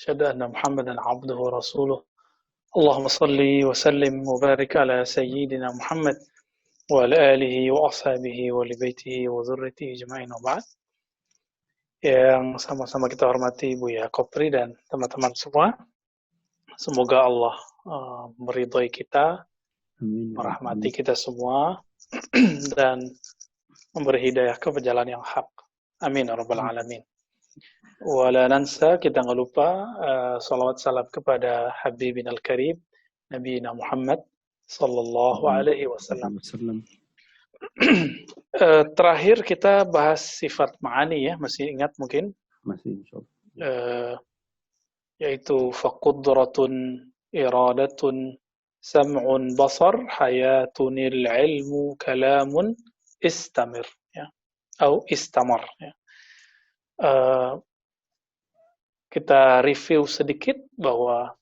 أشهد أن محمدا عبده ورسوله اللهم صل وسلم وبارك على سيدنا محمد وعلى آله وأصحابه ولبيته وذريته أجمعين وبعد. Yang sama-sama kita hormati Buya Kopri dan teman-teman semua. Semoga Allah meridhoi kita, merahmati kita semua, dan memberi hidayah ke jalan yang hak. Amin ya rabbal alamin. Wala nansa, kita nggak lupa salawat salam kepada Habibina al-Karim Nabi Muhammad sallallahu alaihi wasallam. Terakhir kita bahas sifat ma'ani ya, masih ingat mungkin? Masih, yaitu faqudratun iradatun sam'un basar hayatunil ilmu kalamun istamir ya, atau istamar ya. Kita review sedikit bahwa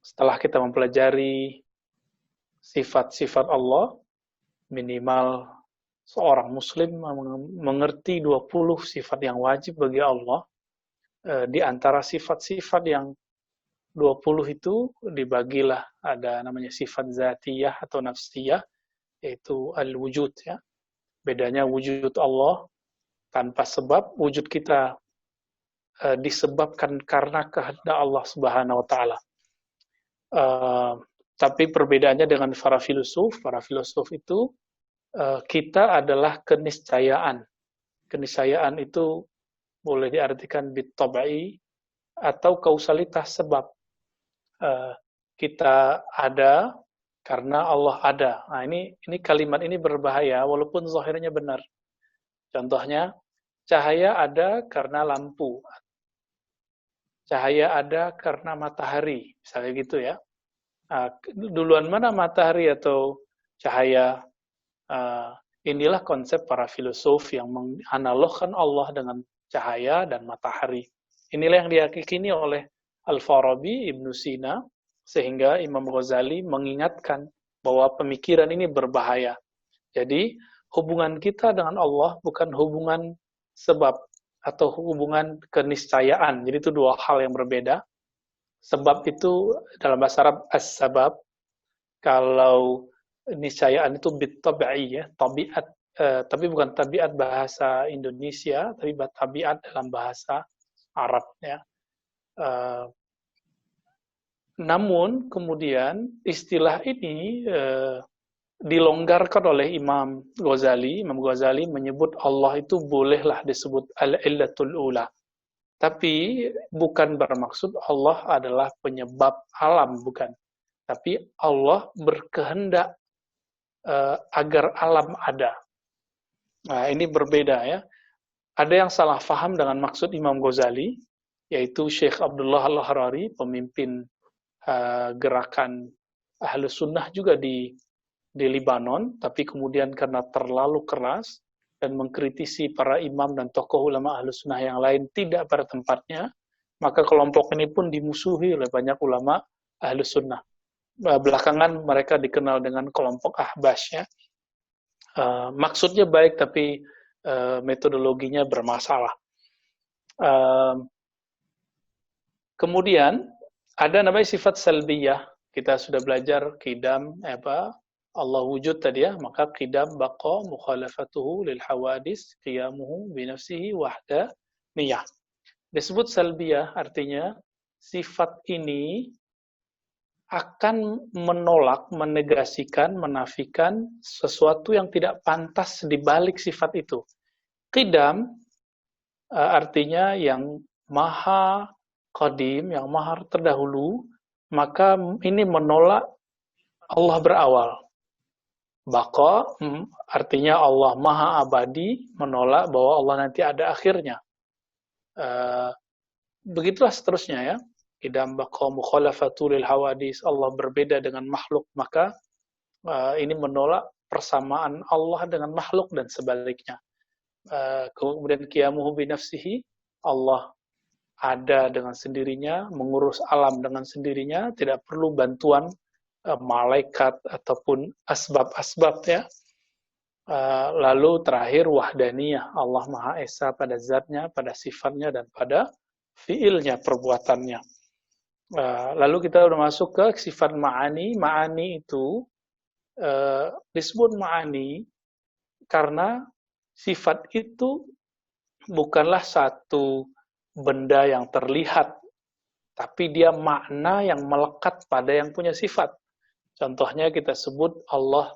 setelah kita mempelajari sifat-sifat Allah, minimal seorang muslim mengerti 20 sifat yang wajib bagi Allah. Di antara sifat-sifat yang 20 itu dibagilah ada namanya sifat zatiyah atau nafsiyah, yaitu al-wujud ya. Bedanya wujud Allah tanpa sebab, wujud kita disebabkan karena kehendak Allah Subhanahu wa taala. Tapi perbedaannya dengan para filosof itu kita adalah keniscayaan. Keniscayaan itu boleh diartikan bit-tab'i atau kausalitas sebab. Kita ada karena Allah ada. Nah, ini kalimat ini berbahaya walaupun zahirnya benar. Contohnya, cahaya ada karena lampu. Cahaya ada karena matahari, misalnya gitu ya. Duluan mana matahari atau cahaya? Inilah konsep para filosof yang menganalogkan Allah dengan cahaya dan matahari. Inilah yang diyakini oleh Al-Farabi, Ibnu Sina, sehingga Imam Ghazali mengingatkan bahwa pemikiran ini berbahaya. Jadi, hubungan kita dengan Allah bukan hubungan sebab atau hubungan keniscayaan. Jadi itu dua hal yang berbeda. Sebab itu dalam bahasa Arab as-sabab. Kalau niscayaan itu bit-tab'i ya, tabiat, tapi bukan tabiat bahasa Indonesia, tapi tabiat dalam bahasa Arab ya. Namun kemudian istilah ini dilonggarkan oleh Imam Ghazali. Imam Ghazali menyebut Allah itu bolehlah disebut al-illatul ula. Tapi bukan bermaksud Allah adalah penyebab alam, bukan. Tapi Allah berkehendak agar alam ada. Nah, ini berbeda ya. Ada yang salah faham dengan maksud Imam Ghazali, yaitu Syekh Abdullah Al-Harari, pemimpin gerakan Ahlus Sunnah juga di Libanon, tapi kemudian karena terlalu keras dan mengkritisi para imam dan tokoh ulama Ahlus Sunnah yang lain tidak pada tempatnya, maka kelompok ini pun dimusuhi oleh banyak ulama Ahlus Sunnah. Belakangan mereka dikenal dengan kelompok Ahbash ya. Maksudnya baik tapi metodologinya bermasalah. Kemudian ada namanya sifat salbiyah. Kita sudah belajar qidam Allah wujud tadi ya, maka qidam baqa mukhalafatuhu lil hawadis qiyamuhu bi nafsihi wahdaniyah. Disebut salbiyah artinya sifat ini akan menolak, menegasikan, menafikan sesuatu yang tidak pantas di balik sifat itu. Qidam artinya yang maha qadim, yang maha terdahulu, maka ini menolak Allah berawal. Baqa artinya Allah maha abadi, menolak bahwa Allah nanti ada akhirnya. Begitulah seterusnya ya. Qidam baqa mukhalafatul lil hawadis, Allah berbeda dengan makhluk, maka ini menolak persamaan Allah dengan makhluk dan sebaliknya. Kemudian qiyamuhu bi nafsihi, Allah ada dengan sendirinya, mengurus alam dengan sendirinya, tidak perlu bantuan malaikat ataupun asbab-asbab ya. Lalu terakhir wahdaniyah, Allah Maha Esa pada zatnya, pada sifatnya dan pada fiilnya, perbuatannya. Lalu kita udah masuk ke sifat ma'ani. Ma'ani itu disebut ma'ani karena sifat itu bukanlah satu benda yang terlihat, tapi dia makna yang melekat pada yang punya sifat. Contohnya kita sebut Allah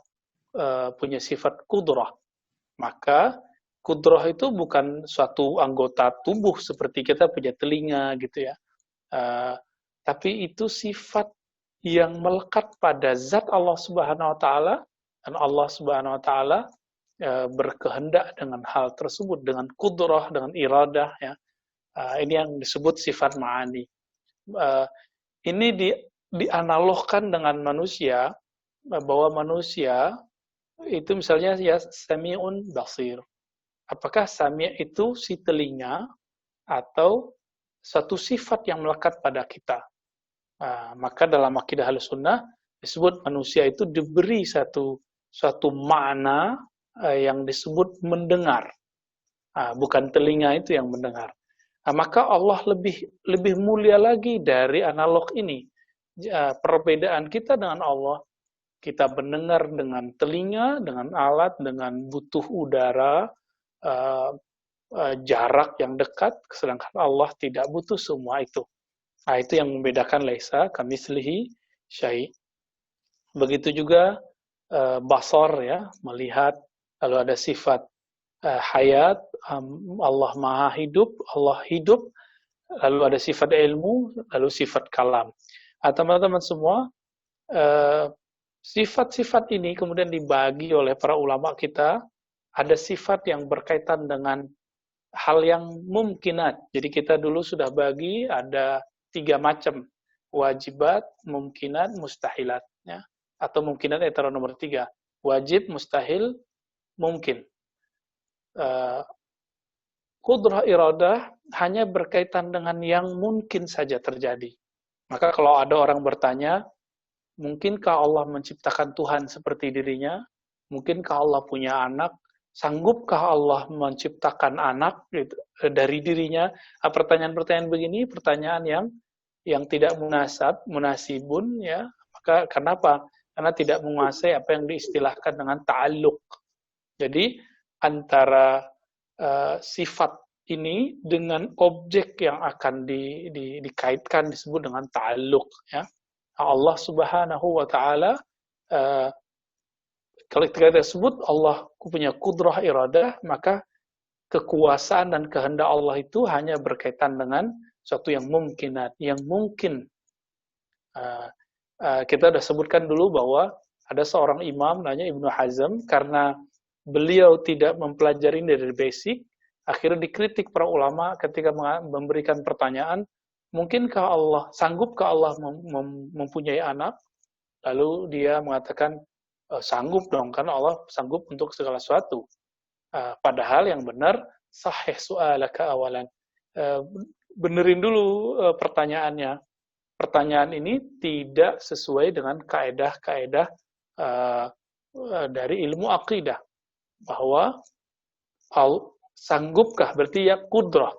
punya sifat kudrah. Maka kudrah itu bukan suatu anggota tubuh seperti kita punya telinga gitu ya. Tapi itu sifat yang melekat pada zat Allah Subhanahu wa taala, dan Allah Subhanahu wa taala berkehendak dengan hal tersebut, dengan kudrah, dengan iradah ya. Ini yang disebut sifat ma'ani. Ini dianalogkan dengan manusia, bahwa manusia itu misalnya ya sami'un basir. Apakah sami' itu si telinga atau satu sifat yang melekat pada kita? Maka dalam akidah Ahlussunnah disebut manusia itu diberi suatu makna yang disebut mendengar. Bukan telinga itu yang mendengar. Maka Allah lebih mulia lagi dari analog ini. Perbedaan kita dengan Allah, kita mendengar dengan telinga, dengan alat, dengan butuh udara, jarak yang dekat, sedangkan Allah tidak butuh semua itu. Itu yang membedakan laisa kamitslihi syai'. Begitu juga basar ya, melihat, lalu ada sifat hayat, Allah maha hidup, Allah hidup, lalu ada sifat ilmu, lalu sifat kalam. Teman-teman semua, sifat-sifat ini kemudian dibagi oleh para ulama kita, ada sifat yang berkaitan dengan hal yang mumkinat. Jadi kita dulu sudah bagi ada 3 macam, wajibat, mumkinat, mustahilat ya. Atau mumkinat itu nomor 3, wajib, mustahil, mungkin. Qudrah iradah hanya berkaitan dengan yang mungkin saja terjadi. Maka kalau ada orang bertanya, mungkinkah Allah menciptakan Tuhan seperti dirinya? Mungkinkah Allah punya anak? Sanggupkah Allah menciptakan anak dari dirinya? Pertanyaan-pertanyaan begini, pertanyaan yang tidak munasibun ya. Maka kenapa? Karena tidak menguasai apa yang diistilahkan dengan ta'alluq. Jadi antara sifat ini dengan objek yang akan dikaitkan disebut dengan ta'alluq ya. Allah Subhanahu wa taala kalau kita sebut Allah punya kudrah iradah, maka kekuasaan dan kehendak Allah itu hanya berkaitan dengan sesuatu yang mungkinat, yang mungkin. Kita sudah sebutkan dulu bahwa ada seorang imam namanya Ibnu Hazm, karena beliau tidak mempelajari dari basic, akhirnya dikritik para ulama ketika memberikan pertanyaan, mungkinkah Allah, sanggupkah Allah mempunyai anak? Lalu dia mengatakan, sanggup dong, karena Allah sanggup untuk segala sesuatu. Padahal yang benar, sahih su'alaka awalan. Benerin dulu pertanyaannya. Pertanyaan ini tidak sesuai dengan kaedah-kaedah dari ilmu akidah. Bahwa sanggupkah, berarti ya kudrah.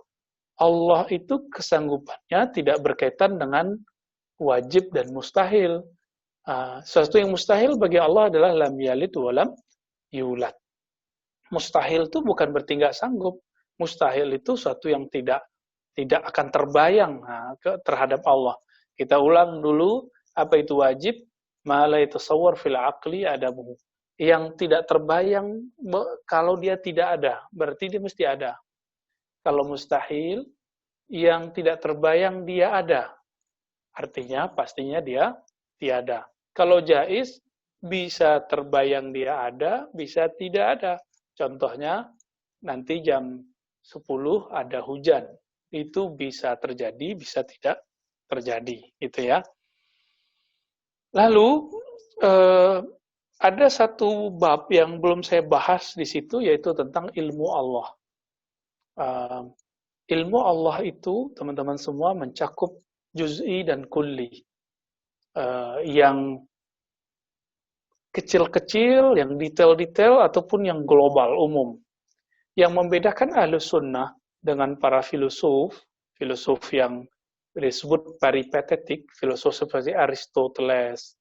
Allah itu kesanggupannya tidak berkaitan dengan wajib dan mustahil. Sesuatu yang mustahil bagi Allah adalah lam yalid wa lam yulad. Mustahil itu bukan berarti nggak sanggup. Mustahil itu sesuatu yang tidak akan terbayang terhadap Allah. Kita ulang dulu, apa itu wajib? Ma la yatasawwar fil aqli adamuhu. Yang tidak terbayang kalau dia tidak ada, berarti dia mesti ada. Kalau mustahil, yang tidak terbayang dia ada. Artinya pastinya dia tiada. Kalau jaiz, bisa terbayang dia ada, bisa tidak ada. Contohnya, nanti jam 10 ada hujan. Itu bisa terjadi, bisa tidak terjadi. Gitu ya. Lalu, ada satu bab yang belum saya bahas di situ, yaitu tentang ilmu Allah. Ilmu Allah itu, teman-teman semua, mencakup juz'i dan kulli. Yang kecil-kecil, yang detail-detail, ataupun yang global, umum. Yang membedakan Ahlus Sunnah dengan para filosof yang disebut peripatetik, filosof seperti Aristoteles,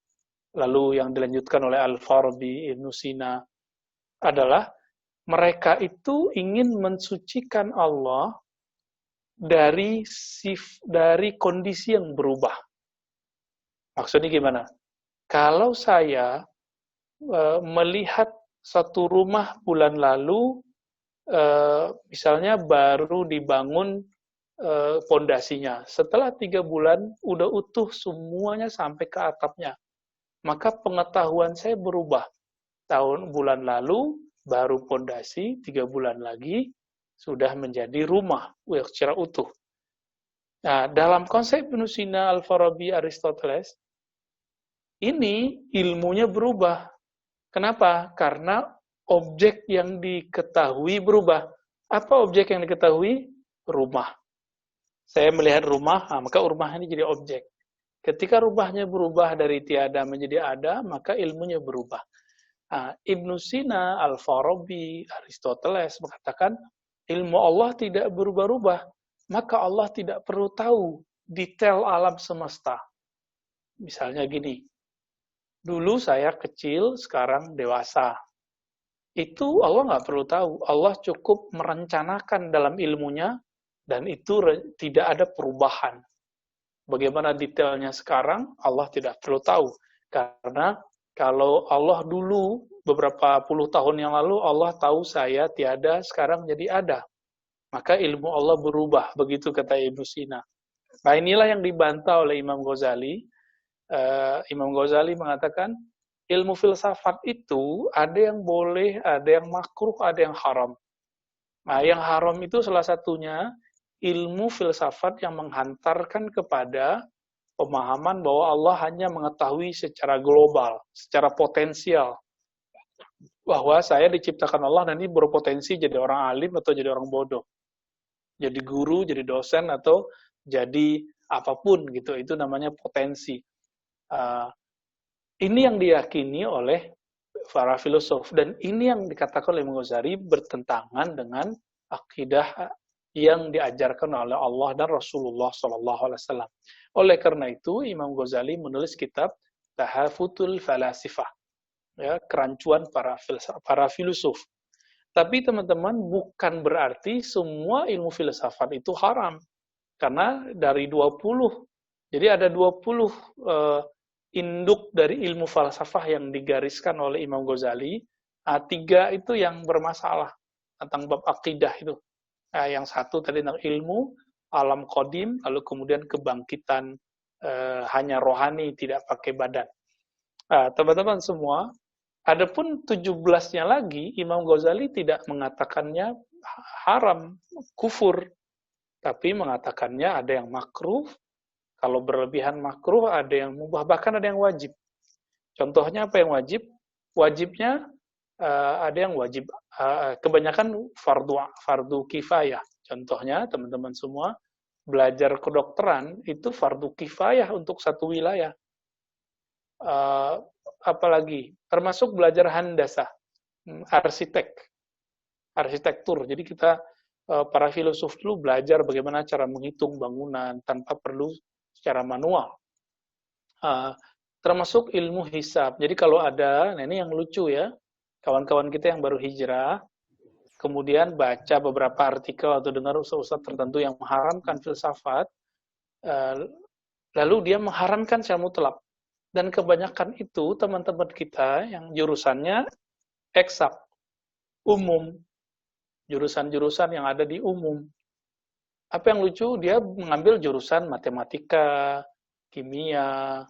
lalu yang dilanjutkan oleh Al-Farabi, Ibnu Sina, adalah mereka itu ingin mensucikan Allah dari kondisi yang berubah. Maksudnya gimana? Kalau saya melihat satu rumah bulan lalu, misalnya baru dibangun pondasinya, setelah 3 bulan udah utuh semuanya sampai ke atapnya, maka pengetahuan saya berubah. Bulan lalu baru pondasi, 3 bulan lagi sudah menjadi rumah secara utuh. Nah, dalam konsep Ibnu Sina, Al-Farabi, Aristoteles, ini ilmunya berubah. Kenapa? Karena objek yang diketahui berubah. Apa objek yang diketahui? Rumah. Saya melihat rumah, maka rumah ini jadi objek. Ketika rumahnya berubah dari tiada menjadi ada, maka ilmunya berubah. Ibnu Sina, Al-Farabi, Aristoteles mengatakan ilmu Allah tidak berubah-ubah, maka Allah tidak perlu tahu detail alam semesta. Misalnya gini, dulu saya kecil, sekarang dewasa. Itu Allah nggak perlu tahu. Allah cukup merencanakan dalam ilmunya, dan itu tidak ada perubahan. Bagaimana detailnya sekarang, Allah tidak perlu tahu. Karena kalau Allah dulu, beberapa puluh tahun yang lalu, Allah tahu saya tiada, sekarang jadi ada. Maka ilmu Allah berubah, begitu kata Ibnu Sina. Nah, inilah yang dibantah oleh Imam Ghazali. Imam Ghazali mengatakan, ilmu filsafat itu ada yang boleh, ada yang makruh, ada yang haram. Nah, yang haram itu salah satunya ilmu filsafat yang menghantarkan kepada pemahaman bahwa Allah hanya mengetahui secara global, secara potensial. Bahwa saya diciptakan Allah dan ini berpotensi jadi orang alim atau jadi orang bodoh. Jadi guru, jadi dosen, atau jadi apapun gitu. Itu namanya potensi. Ini yang diyakini oleh para filosof. Dan ini yang dikatakan oleh Imam Ghazali bertentangan dengan akidah yang diajarkan oleh Allah dan Rasulullah SAW. Oleh karena itu, Imam Ghazali menulis kitab Tahafutul Falasifah, ya, kerancuan para filosof. Tapi teman-teman, bukan berarti semua ilmu filsafat itu haram. Karena dari 20, jadi ada 20 induk dari ilmu falsafah yang digariskan oleh Imam Ghazali. 3 itu yang bermasalah tentang bab akidah itu. Yang satu tadi tentang ilmu, alam qadim, lalu kemudian kebangkitan hanya rohani, tidak pakai badan. Teman-teman semua, adapun 17-nya lagi, Imam Ghazali tidak mengatakannya haram, kufur, tapi mengatakannya ada yang makruh, kalau berlebihan makruh, ada yang mubah, bahkan ada yang wajib. Contohnya apa yang wajib? Wajibnya ada yang wajib, kebanyakan fardu kifayah. Contohnya, teman-teman semua, belajar kedokteran itu fardu kifayah untuk satu wilayah. Apalagi, termasuk belajar handasah, arsitektur. Jadi kita, para filosof dulu belajar bagaimana cara menghitung bangunan tanpa perlu secara manual. Termasuk ilmu hisab. Jadi kalau ada, nah ini yang lucu ya, kawan-kawan kita yang baru hijrah, kemudian baca beberapa artikel atau dengar ustaz-ustaz tertentu yang mengharamkan filsafat, lalu dia mengharamkan secara mutlak. Dan kebanyakan itu teman-teman kita yang jurusannya eksak, umum, jurusan-jurusan yang ada di umum. Apa yang lucu, dia mengambil jurusan matematika, kimia,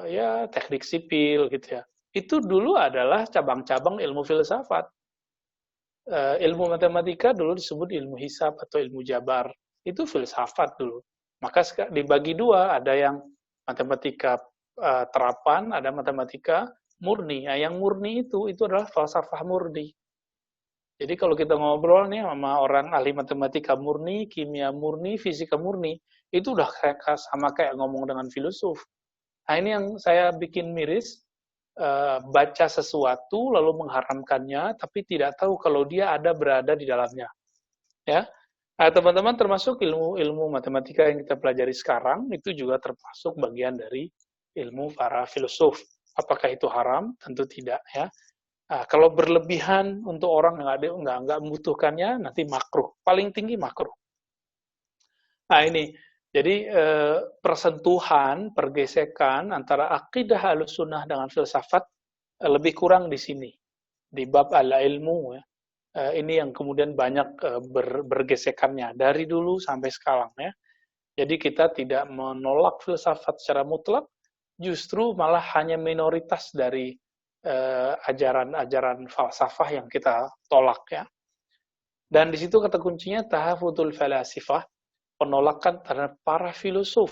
ya teknik sipil gitu ya. Itu dulu adalah cabang-cabang ilmu filsafat. Ilmu matematika dulu disebut ilmu hisab atau ilmu jabar. Itu filsafat dulu. Maka dibagi dua, ada yang matematika terapan, ada matematika murni. Nah, yang murni itu adalah falsafah murni. Jadi kalau kita ngobrol nih sama orang ahli matematika murni, kimia murni, fisika murni, itu udah sama kayak ngomong dengan filosof. Nah, ini yang saya bikin miris, baca sesuatu lalu mengharamkannya, tapi tidak tahu kalau dia berada di dalamnya. Ya, Teman-teman, termasuk ilmu matematika yang kita pelajari sekarang itu juga termasuk bagian dari ilmu para filsuf. Apakah itu haram? Tentu tidak ya. Kalau berlebihan untuk orang yang nggak membutuhkannya, nanti makruh. Paling tinggi makruh. Nah ini, jadi persentuhan, pergesekan antara akidah Ahlussunnah dengan filsafat lebih kurang di sini, di bab al-ilmu ya. Ini yang kemudian banyak bergesekannya dari dulu sampai sekarang ya. Jadi kita tidak menolak filsafat secara mutlak, justru malah hanya minoritas dari ajaran-ajaran falsafah yang kita tolak ya. Dan di situ kata kuncinya tahafudul falasifah, penolakan terhadap para filosof,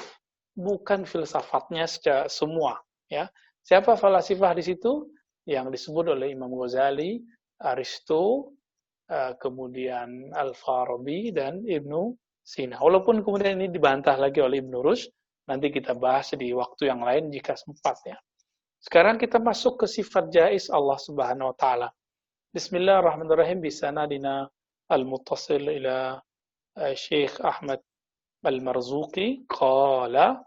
bukan filsafatnya secara semua ya. Siapa falasifah di situ? Yang disebut oleh Imam Ghazali, Aristo, kemudian Al-Farabi dan Ibnu Sina. Walaupun kemudian ini dibantah lagi oleh Ibnu Rushd, nanti kita bahas di waktu yang lain jika sempat ya. Sekarang kita masuk ke sifat jaiz Allah Subhanahu wa taala. Bismillahirrahmanirrahim, bisanadina al-muttasil ila Syekh Ahmad Al-Marzuqi qala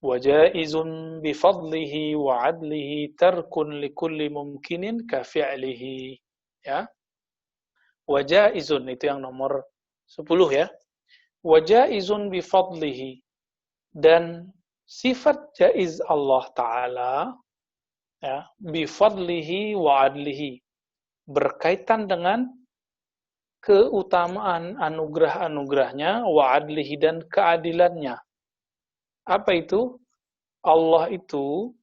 wa jaizun bi fadlihi wa adlihi tarkun likulli mumkinin ka fi'lihi ya. Wa jaizun itu yang nomor 10 ya. Wa jaizun bi fadlihi, dan sifat jaiz Allah taala ya, bi fadlihi wa adlihi, berkaitan dengan keutamaan anugerah-anugerahnya, wa adlihi, dan keadilannya. Apa itu? Allah itu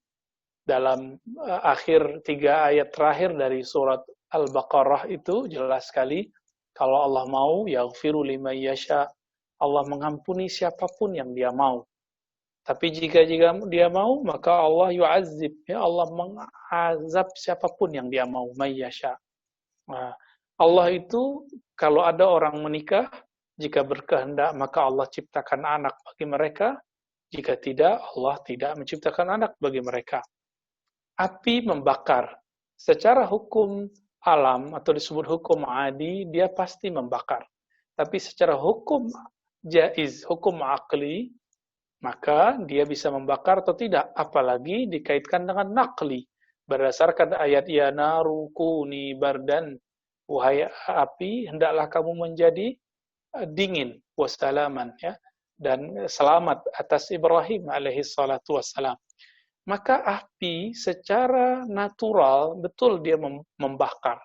dalam akhir 3 ayat terakhir dari surat Al-Baqarah itu jelas sekali, kalau Allah mau, yaghfiru liman yasha, Allah mengampuni siapapun yang dia mau. Tapi jika dia mau, maka Allah yu'azzib, ya Allah mengazab siapapun yang dia mau, may yasha. Nah, Allah itu kalau ada orang menikah, jika berkehendak maka Allah ciptakan anak bagi mereka, jika tidak Allah tidak menciptakan anak bagi mereka. Api membakar, secara hukum alam atau disebut hukum adi, dia pasti membakar. Tapi secara hukum jaiz, hukum akli, maka dia bisa membakar atau tidak, apalagi dikaitkan dengan naqli. Berdasarkan ayat ya naru kuni bardan, wahai api, hendaklah kamu menjadi dingin, wassalaman ya, dan selamat atas Ibrahim alaihi salatu wassalam. Maka api secara natural betul dia membakar.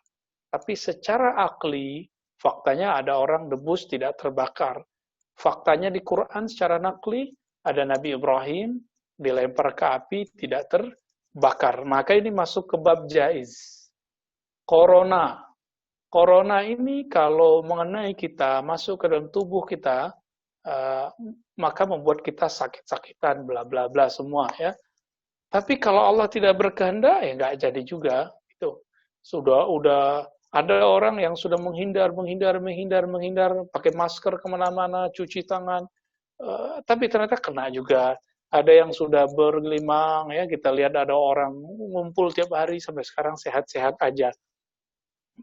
Tapi secara akli, faktanya ada orang debus tidak terbakar. Faktanya di Quran secara nakli, ada Nabi Ibrahim dilempar ke api tidak terbakar. Maka ini masuk ke bab jaiz. Corona ini kalau mengenai kita, masuk ke dalam tubuh kita, maka membuat kita sakit-sakitan, bla bla bla semua ya. Tapi kalau Allah tidak berkehendak, ya nggak jadi juga. Itu udah ada orang yang sudah menghindar, pakai masker kemana-mana, cuci tangan, tapi ternyata kena juga. Ada yang sudah bergelimang, ya kita lihat ada orang ngumpul tiap hari sampai sekarang sehat-sehat aja.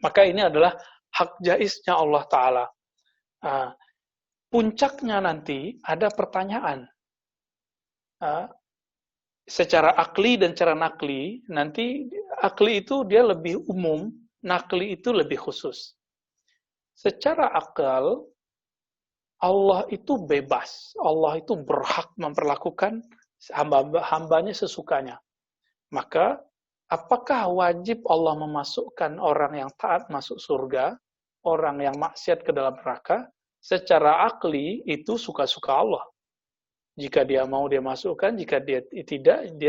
Maka ini adalah hak jaiznya Allah Ta'ala. Puncaknya nanti ada pertanyaan. Secara akli dan cara nakli, nanti akli itu dia lebih umum, nakli itu lebih khusus. Secara akal, Allah itu bebas, Allah itu berhak memperlakukan hambanya sesukanya. Maka, apakah wajib Allah memasukkan orang yang taat masuk surga, orang yang maksiat ke dalam neraka? Secara akli, itu suka-suka Allah. Jika dia mau dia masukkan, jika dia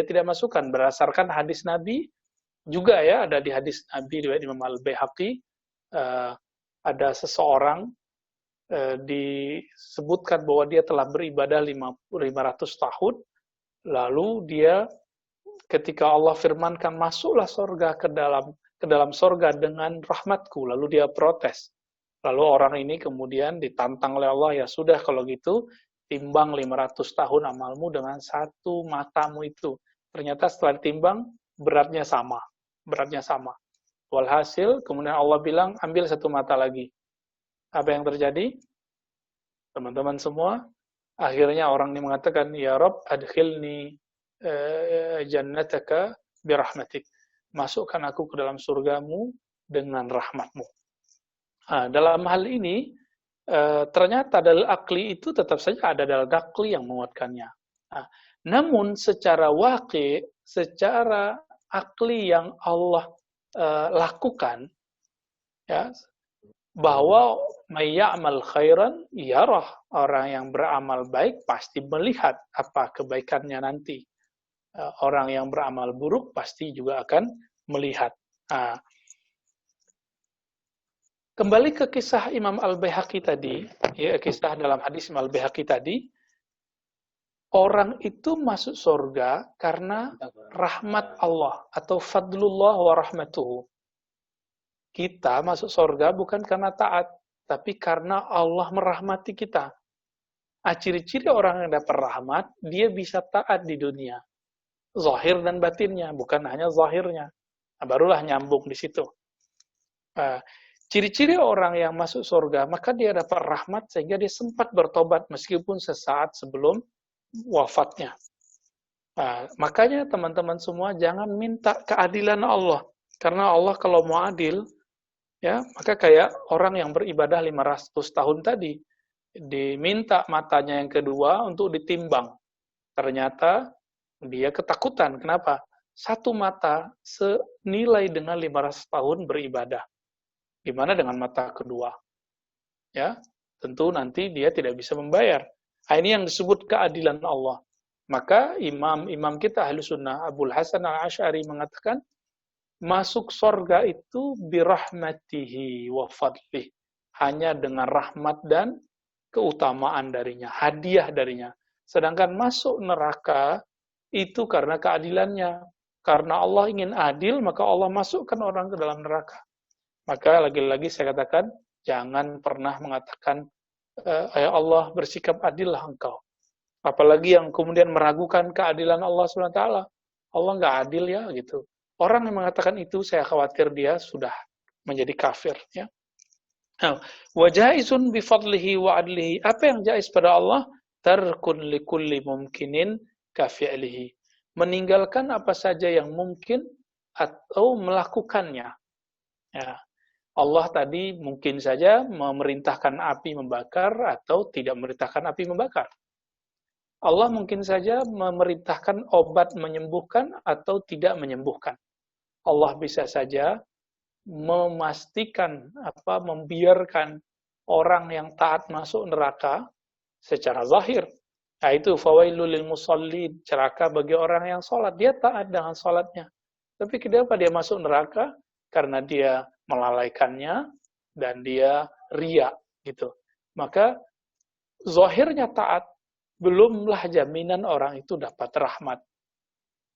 tidak masukkan. Berdasarkan hadis Nabi juga ya, ada di hadis Nabi riwayat Imam Al-Baihaqi, ada seseorang disebutkan bahwa dia telah beribadah 500 tahun, lalu dia ketika Allah firmankan masuklah surga ke dalam surga dengan rahmatku, lalu dia protes. Lalu orang ini kemudian ditantang oleh Allah, ya sudah kalau gitu timbang 500 tahun amalmu dengan satu matamu itu. Ternyata setelah ditimbang, beratnya sama. Walhasil, kemudian Allah bilang, ambil satu mata lagi. Apa yang terjadi? Teman-teman semua, akhirnya orang ini mengatakan, Ya Rob, adkhilni jannataka birahmatik. Masukkan aku ke dalam surgamu dengan rahmatmu. Nah, dalam hal ini, ternyata dalil akli itu tetap saja ada dalil akli yang menguatkannya. Nah, namun secara waqi, secara akli yang Allah lakukan, ya, bahwa mayya'mal khairan yarah, orang yang beramal baik pasti melihat apa kebaikannya nanti. Orang yang beramal buruk pasti juga akan melihat. Nah, kembali ke kisah Imam Al-Baihaqi tadi, ya, kisah dalam hadis Imam Al-Baihaqi tadi, orang itu masuk surga karena rahmat Allah atau fadlullah wa rahmatuhu. Kita masuk surga bukan karena taat, tapi karena Allah merahmati kita. Ciri-ciri orang yang dapat rahmat, dia bisa taat di dunia. Zahir dan batinnya, bukan hanya zahirnya. Nah, barulah nyambung di situ. Ciri-ciri orang yang masuk surga, maka dia dapat rahmat sehingga dia sempat bertobat meskipun sesaat sebelum wafatnya. Makanya teman-teman semua jangan minta keadilan Allah. Karena Allah kalau mau adil, ya, maka kayak orang yang beribadah 500 tahun tadi, diminta matanya yang kedua untuk ditimbang. Ternyata dia ketakutan. Kenapa? Satu mata senilai dengan 500 tahun beribadah. Gimana dengan mata kedua? Ya, tentu nanti dia tidak bisa membayar. Ini yang disebut keadilan Allah. Maka imam kita Ahlus Sunnah, Abul Hasan Al-Asy'ari mengatakan, masuk surga itu birahmatihi wa fadlih. Hanya dengan rahmat dan keutamaan darinya, hadiah darinya. Sedangkan masuk neraka itu karena keadilannya. Karena Allah ingin adil, maka Allah masukkan orang ke dalam neraka. Maka lagi-lagi saya katakan, jangan pernah mengatakan, ya Allah bersikap adillah engkau. Apalagi yang kemudian meragukan keadilan Allah SWT. Allah nggak adil ya, gitu. Orang yang mengatakan itu, saya khawatir dia sudah menjadi kafir. Ya. Wa jaizun bifadlihi wa adlihi. Apa yang jaiz pada Allah? Tarkun likulli mumkinin kafi'lihi. Meninggalkan apa saja yang mungkin atau melakukannya. Ya. Allah tadi mungkin saja memerintahkan api membakar atau tidak memerintahkan api membakar. Allah mungkin saja memerintahkan obat menyembuhkan atau tidak menyembuhkan. Allah bisa saja memastikan membiarkan orang yang taat masuk neraka secara zahir. Nah, itu fawailul lil musallin, celaka bagi orang yang sholat. Dia taat dengan sholatnya. Tapi kenapa dia masuk neraka? Karena dia melalaikannya dan dia riya gitu. Maka zahirnya taat, belumlah jaminan orang itu dapat rahmat.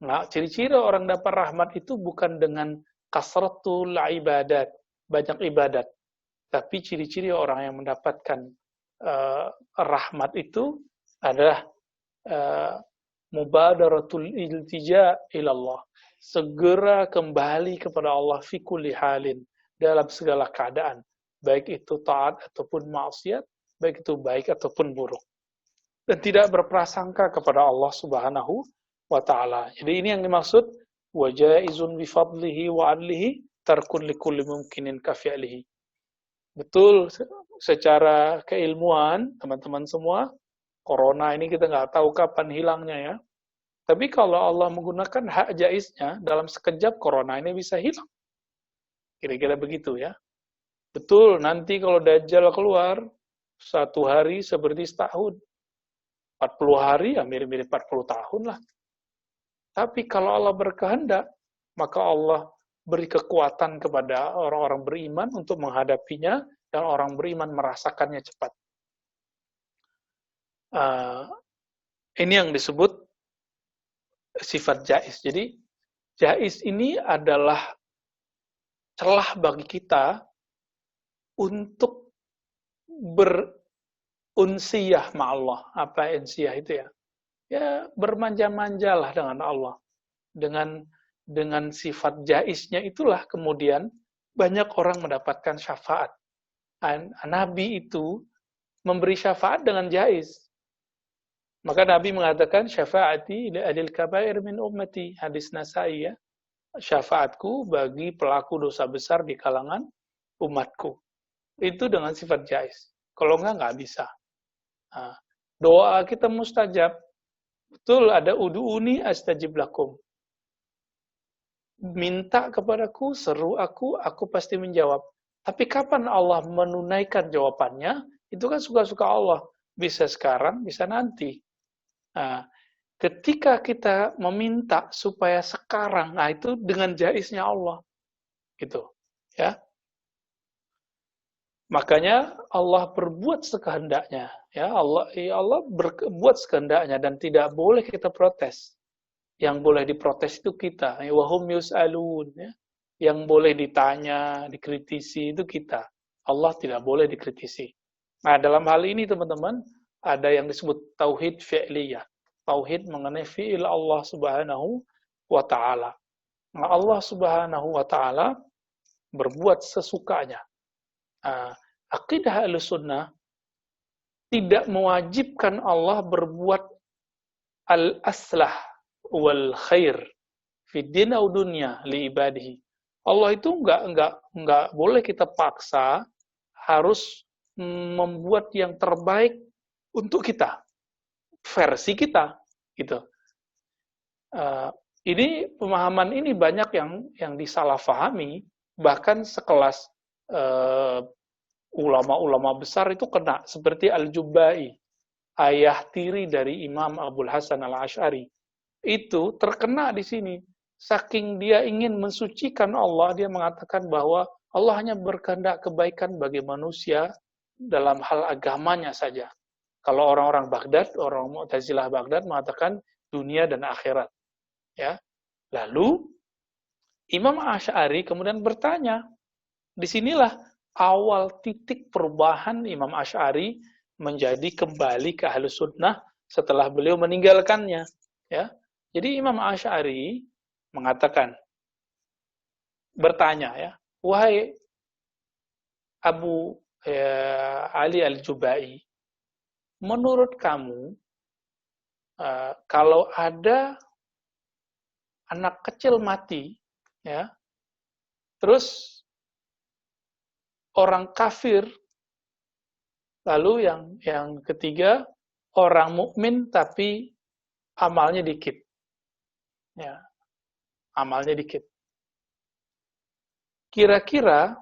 Nah, ciri-ciri orang dapat rahmat itu bukan dengan kasratul ibadat, banyak ibadat. Tapi ciri-ciri orang yang mendapatkan rahmat itu adalah mubadaratul iltija ilallah. Segera kembali kepada Allah fi kulli halin, dalam segala keadaan. Baik itu taat ataupun maksiat, baik itu baik ataupun buruk. Dan tidak berprasangka kepada Allah Subhanahu wa ta'ala. Jadi ini yang dimaksud wa jaizun bi fadlihi wa adlihi tarkun likulli mumkinin kafi'lihi. Betul, secara keilmuan teman-teman semua, corona ini kita nggak tahu kapan hilangnya ya. Tapi kalau Allah menggunakan hak jaiznya, dalam sekejap corona ini bisa hilang. Kira-kira begitu ya. Betul, nanti kalau Dajjal keluar, 1 hari seperti setahun. 40 hari ya mirip-mirip 40 tahun lah. Tapi kalau Allah berkehendak, maka Allah beri kekuatan kepada orang-orang beriman untuk menghadapinya, dan orang beriman merasakannya cepat. Ini yang disebut sifat jaiz. Jadi, jaiz ini adalah celah bagi kita untuk berunsiyah ma Allah. Apa unsiyah itu ya? Ya, bermanja-manjalah dengan Allah. Dengan sifat jaiznya itulah kemudian banyak orang mendapatkan syafaat. Nabi itu memberi syafaat dengan jaiz. Maka Nabi mengatakan syafaati li adil kabair min ummati, hadis Nasai ya. Syafaatku bagi pelaku dosa besar di kalangan umatku. Itu dengan sifat jaiz. Kalau nggak bisa. Nah, doa kita mustajab. Betul, ada udu'uni astajib lakum. Minta kepadaku, seru aku pasti menjawab. Tapi kapan Allah menunaikan jawabannya, itu kan suka-suka Allah. Bisa sekarang, bisa nanti. Nah, ketika kita meminta supaya sekarang, nah itu dengan jaiznya Allah. Gitu. Ya. Makanya Allah berbuat sekehendaknya. Ya, Allah berbuat sekehendaknya dan tidak boleh kita protes. Yang boleh diprotes itu kita. Wahum yus'alun. Ya. Yang boleh ditanya, dikritisi itu kita. Allah tidak boleh dikritisi. Nah, dalam hal ini teman-teman, ada yang disebut tauhid fi'liyah. Tauhid mengenai fi'il Allah Subhanahu wa ta'ala. Nah, Allah Subhanahu wa ta'ala berbuat sesukanya. Aqidah Ahlussunnah tidak mewajibkan Allah berbuat al-aslah wal khair fi din au dunya li ibadihi. Allah itu enggak boleh kita paksa harus membuat yang terbaik untuk kita, versi kita, gitu. Ini pemahaman ini banyak yang disalahfahami, bahkan sekelas ulama-ulama besar itu kena, seperti Al-Jubba'i, ayah tiri dari Imam Abul Hasan Al-Asy'ari. Itu terkena di sini. Saking dia ingin mensucikan Allah, dia mengatakan bahwa Allah hanya berkehendak kebaikan bagi manusia dalam hal agamanya saja. Kalau orang-orang Baghdad, orang Mu'tazilah Baghdad mengatakan dunia dan akhirat. Ya. Lalu Imam Asy'ari kemudian bertanya, disinilah awal titik perubahan Imam Asy'ari menjadi kembali ke Ahlussunnah setelah beliau meninggalkannya. Ya. Jadi Imam Asy'ari mengatakan, bertanya ya, wahai Abu Ali Al-Jubba'i, menurut kamu kalau ada anak kecil mati, ya, terus orang kafir, lalu yang ketiga orang mukmin tapi amalnya dikit, ya, amalnya dikit. Kira-kira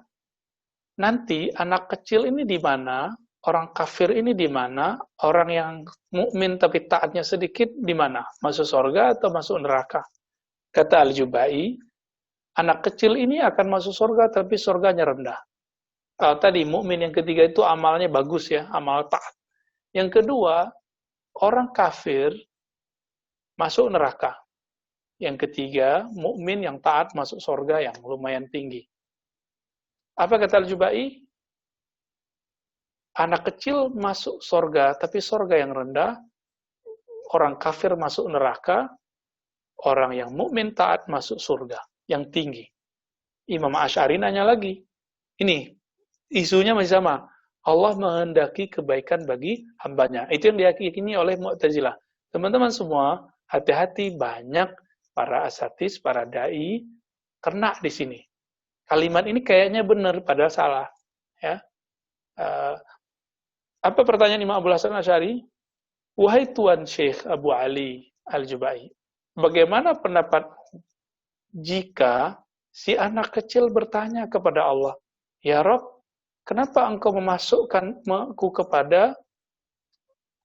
nanti anak kecil ini di mana? Orang kafir ini di mana? Orang yang mukmin tapi taatnya sedikit di mana? Masuk surga atau masuk neraka? Kata Al-Jubba'i, anak kecil ini akan masuk surga tapi surganya rendah. Tadi mukmin yang ketiga itu amalnya bagus ya, amal taat. Yang kedua, orang kafir masuk neraka. Yang ketiga, mukmin yang taat masuk surga yang lumayan tinggi. Apa kata Al-Jubba'i? Anak kecil masuk surga, tapi surga yang rendah. Orang kafir masuk neraka. Orang yang mukmin taat masuk surga yang tinggi. Imam Asy'ari nanya lagi. Ini, isunya masih sama. Allah menghendaki kebaikan bagi hambanya. Itu yang diyakini oleh Mu'tazilah. Teman-teman semua, hati-hati, banyak para asatis, para da'i, kena di sini. Kalimat ini kayaknya benar, padahal salah. Ya. Apa pertanyaan Imam Abul Hasan Asy'ari? Wahai Tuan Syekh Abu Ali Al-Jubba'i, bagaimana pendapat jika si anak kecil bertanya kepada Allah, ya Rabb, kenapa engkau memasukkanku kepada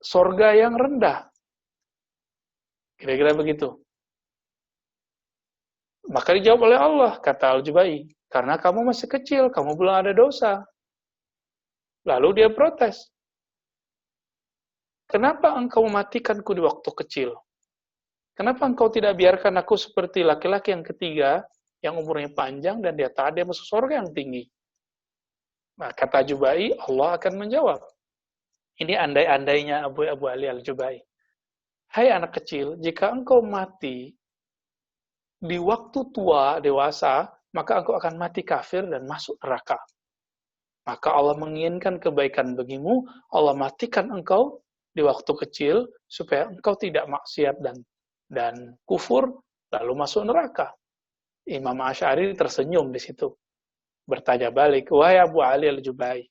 surga yang rendah? Kira-kira begitu. Maka dijawab oleh Allah, kata Al-Jubba'i, karena kamu masih kecil, kamu belum ada dosa. Lalu dia protes. Kenapa engkau mematikanku di waktu kecil? Kenapa engkau tidak biarkan aku seperti laki-laki yang ketiga, yang umurnya panjang dan dia taat, dia masuk surga yang tinggi? Nah, kata Jubba'i, Allah akan menjawab. Ini andai-andainya Abu Ali Al-Jubba'i. Hai anak kecil, jika engkau mati di waktu tua, dewasa, maka engkau akan mati kafir dan masuk neraka. Maka Allah menginginkan kebaikan bagimu, Allah matikan engkau di waktu kecil supaya engkau tidak maksiat dan kufur lalu masuk neraka. Imam Asy'ari tersenyum di situ. Bertanya balik, wahai Abu Ali Al-Jubai,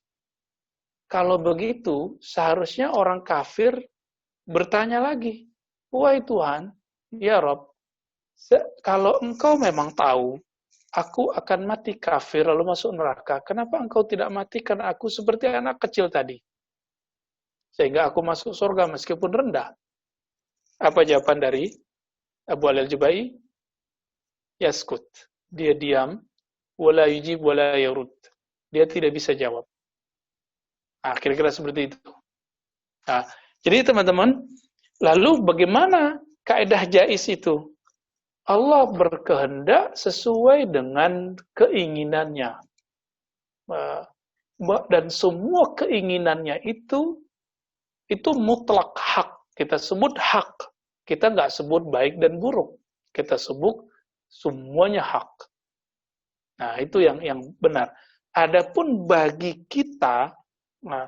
kalau begitu seharusnya orang kafir bertanya lagi, wahai Tuhan, ya Rob, kalau engkau memang tahu aku akan mati kafir lalu masuk neraka, kenapa engkau tidak matikan aku seperti anak kecil tadi? Sehingga aku masuk surga meskipun rendah. Apa jawaban dari Abu Ali Al-Jubai? Yaskut. Dia diam, wala yujib wala yarud. Dia tidak bisa jawab. Nah, kira-kira seperti itu. Nah, jadi teman-teman, lalu bagaimana kaidah jais itu? Allah berkehendak sesuai dengan keinginannya. Dan semua keinginannya itu mutlak hak. Kita sebut hak. Kita nggak sebut baik dan buruk. Kita sebut semuanya hak. Nah, itu yang benar. Adapun bagi kita, nah,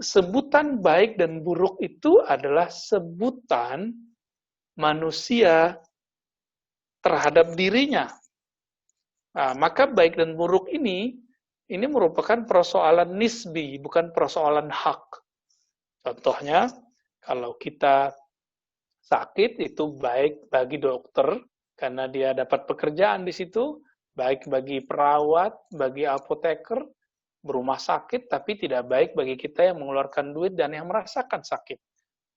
sebutan baik dan buruk itu adalah sebutan manusia terhadap dirinya. Nah, maka baik dan buruk ini merupakan persoalan nisbi, bukan persoalan hak. Contohnya, kalau kita sakit itu baik bagi dokter karena dia dapat pekerjaan di situ, baik bagi perawat, bagi apoteker, berumah sakit, tapi tidak baik bagi kita yang mengeluarkan duit dan yang merasakan sakit.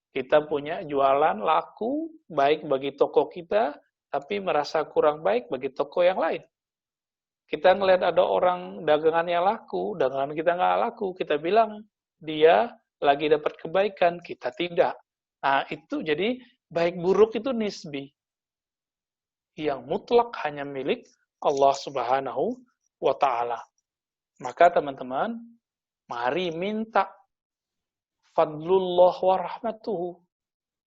Kita punya jualan laku, baik bagi toko kita, tapi merasa kurang baik bagi toko yang lain. Kita ngelihat ada orang dagangannya laku, dagangan kita nggak laku, kita bilang dia lagi dapat kebaikan, kita tidak. Nah, itu jadi baik buruk itu nisbi. Yang mutlak hanya milik Allah Subhanahu wa Ta'ala. Maka teman-teman, mari minta fadlullah wa rahmatuhu,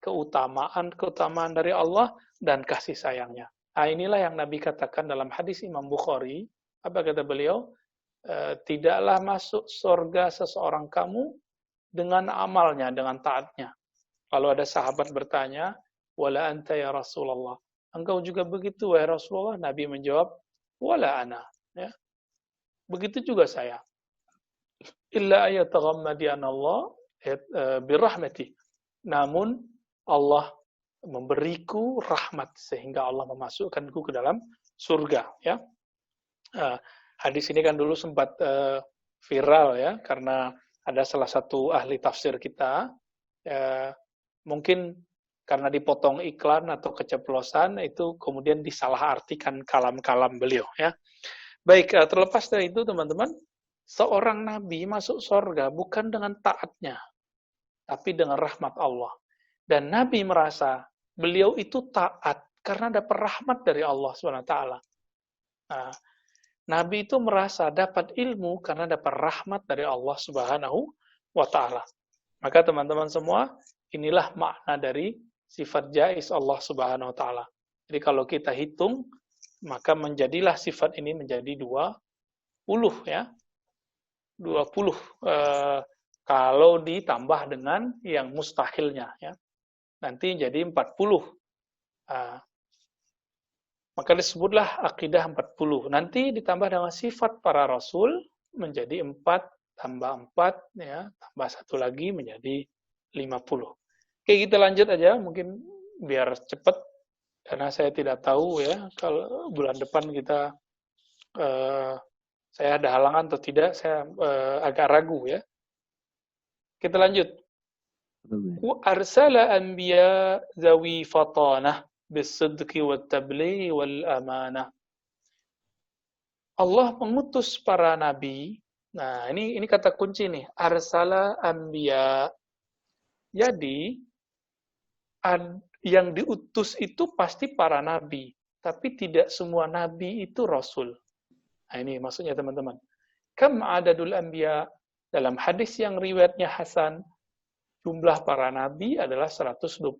keutamaan dari Allah dan kasih sayangnya. Nah, inilah yang Nabi katakan dalam hadis Imam Bukhari. Apa kata beliau? Tidaklah masuk surga seseorang kamu dengan amalnya, dengan taatnya. Kalau ada sahabat bertanya, wala anta ya Rasulullah, engkau juga begitu wahai Rasulullah? Nabi menjawab, wala ana. Ya. Begitu juga saya. Illa ayataghammadi anallah birahmati. Namun Allah memberiku rahmat sehingga Allah memasukkanku ke dalam surga. Ya, hadis ini kan dulu sempat viral ya karena ada salah satu ahli tafsir kita mungkin karena dipotong iklan atau keceplosan itu kemudian disalahartikan kalam-kalam beliau. Ya, baik, terlepas dari itu teman-teman, seorang nabi masuk surga bukan dengan taatnya, tapi dengan rahmat Allah. Dan Nabi merasa beliau itu taat karena dapat rahmat dari Allah SWT. Nah, Nabi itu merasa dapat ilmu karena dapat rahmat dari Allah Subhanahu wa Ta'ala. Maka teman-teman semua, inilah makna dari sifat jais Allah Subhanahu wa Ta'ala. Jadi kalau kita hitung, maka menjadilah sifat ini menjadi 20 ya. 20 kalau ditambah dengan yang mustahilnya ya. Nanti jadi 40. Maka disebutlah akidah 40. Nanti ditambah dengan sifat para rasul menjadi 4 tambah 4 ya, tambah 1 lagi menjadi 50. Oke, kita lanjut aja mungkin biar cepat karena saya tidak tahu ya kalau bulan depan kita saya ada halangan atau tidak, saya agak ragu ya. Kita lanjut. Arsala anbiya zawi fatanah bisidqi wat tabligh wal amanah. Allah mengutus para nabi. Nah, ini kata kunci nih, arsala anbiya. Jadi yang diutus itu pasti para nabi, tapi tidak semua nabi itu rasul. Nah, ini maksudnya teman-teman. Kam adadul anbiya, dalam hadis yang riwayatnya Hasan, jumlah para nabi adalah 124.000.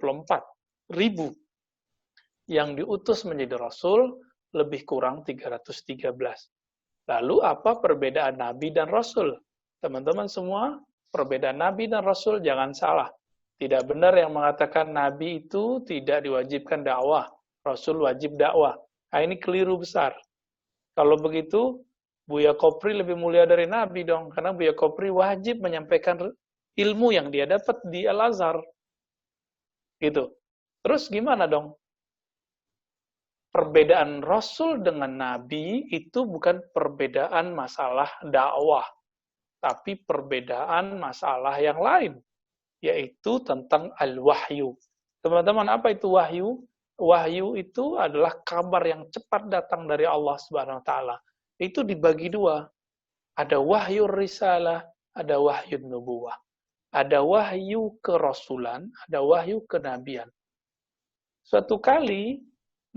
Yang diutus menjadi rasul lebih kurang 313. Lalu apa perbedaan Nabi dan Rasul? Teman-teman semua, perbedaan Nabi dan Rasul jangan salah. Tidak benar yang mengatakan Nabi itu tidak diwajibkan dakwah, Rasul wajib dakwah. Nah, ini keliru besar. Kalau begitu, Buya Kopri lebih mulia dari Nabi dong, karena Buya Kopri wajib menyampaikan ilmu yang dia dapat di Al-Azhar. Gitu. Terus gimana dong? Perbedaan Rasul dengan Nabi itu bukan perbedaan masalah dakwah, tapi perbedaan masalah yang lain, yaitu tentang al-wahyu. Teman-teman, apa itu wahyu? Wahyu itu adalah kabar yang cepat datang dari Allah Subhanahu wa taala. Itu dibagi dua. Ada wahyu risalah, ada wahyu nubuwah. Ada wahyu kerasulan, ada wahyu kenabian. Suatu kali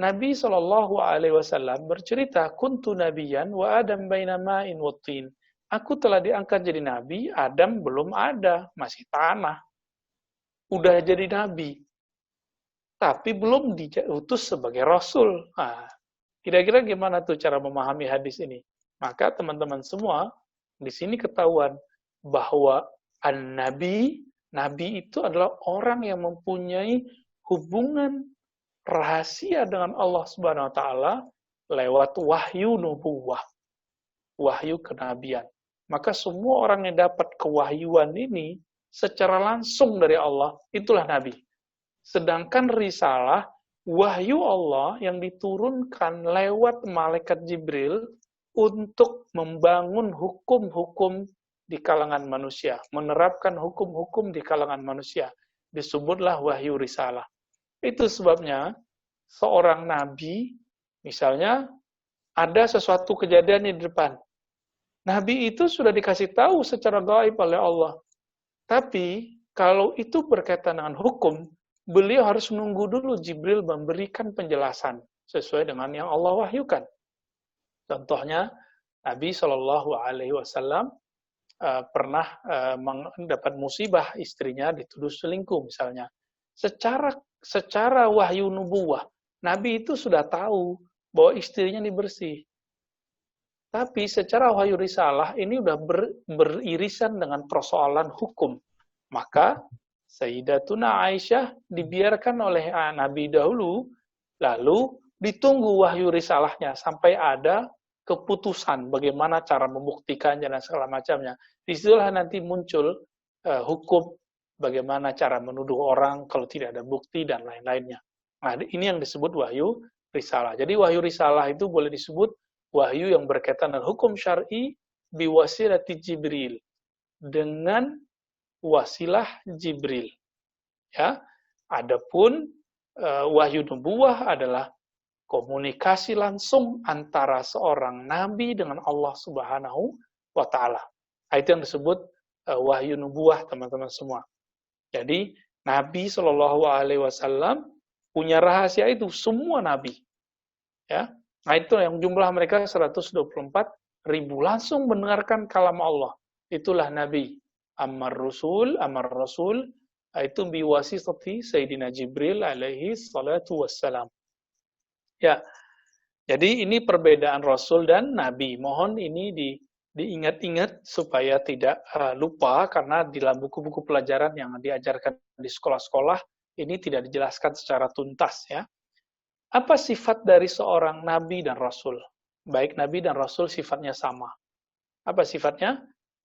Nabi SAW bercerita, kuntu nabiyan wa Adam baina ma'in wa tin. Aku telah diangkat jadi nabi, Adam belum ada, masih tanah. Udah jadi nabi, tapi belum diutus sebagai rasul. Nah, kira-kira gimana tuh cara memahami hadis ini? Maka teman-teman semua, di sini ketahuan bahwa an-nabi, nabi itu adalah orang yang mempunyai hubungan rahasia dengan Allah Subhanahu wa taala lewat wahyu nubuwah, wahyu kenabian. Maka semua orang yang dapat kewahyuan ini secara langsung dari Allah, itulah nabi. Sedangkan risalah, wahyu Allah yang diturunkan lewat malaikat Jibril untuk membangun hukum-hukum di kalangan manusia, menerapkan hukum-hukum di kalangan manusia, disebutlah wahyu risalah. Itu sebabnya seorang nabi, misalnya ada sesuatu kejadian di depan. Nabi itu sudah dikasih tahu secara gaib oleh Allah. Tapi kalau itu berkaitan dengan hukum, beliau harus menunggu dulu Jibril memberikan penjelasan sesuai dengan yang Allah wahyukan. Contohnya, Nabi SAW pernah mendapat musibah, istrinya dituduh selingkuh misalnya. Secara wahyu nubuwah, Nabi itu sudah tahu bahwa istrinya ini bersih. Tapi secara wahyu risalah, ini sudah beririsan dengan persoalan hukum. Maka, Sayyidatuna Aisyah dibiarkan oleh Nabi dahulu, lalu ditunggu wahyu risalahnya, sampai ada keputusan bagaimana cara membuktikannya dan segala macamnya. Disitulah nanti muncul hukum, bagaimana cara menuduh orang kalau tidak ada bukti dan lain-lainnya. Nah, ini yang disebut wahyu risalah. Jadi wahyu risalah itu boleh disebut wahyu yang berkaitan dengan hukum syar'i biwasilati Jibril, dengan wasilah Jibril. Ya, adapun wahyu nubuwah adalah komunikasi langsung antara seorang nabi dengan Allah Subhanahu wa taala. Itu yang disebut wahyu nubuwah, teman-teman semua. Jadi Nabi Shallallahu Alaihi Wasallam punya rahasia itu, semua Nabi. Ya, nah itu yang jumlah mereka 124.000 langsung mendengarkan kalam Allah. Itulah Nabi. Amar Rasul itu biwasitati Sayyidina Jibril alaihi salatu wassalam. Ya, jadi ini perbedaan Rasul dan Nabi. Mohon ini diingat-ingat supaya tidak lupa, karena di dalam buku-buku pelajaran yang diajarkan di sekolah-sekolah ini tidak dijelaskan secara tuntas ya. Apa sifat dari seorang nabi dan rasul? Baik nabi dan rasul sifatnya sama. Apa sifatnya?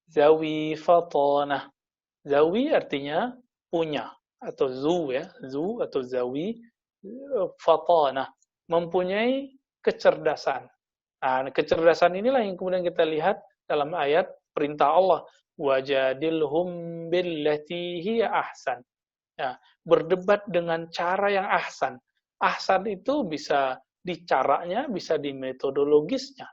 Zawi fatanah. Zawi artinya punya, atau zu ya, zu atau zawi, fatanah, mempunyai kecerdasan. Nah, kecerdasan inilah yang kemudian kita lihat dalam ayat perintah Allah, wajadilhum billati hiya ahsan. Ya, berdebat dengan cara yang ahsan. Ahsan itu bisa di caranya, bisa di metodologisnya.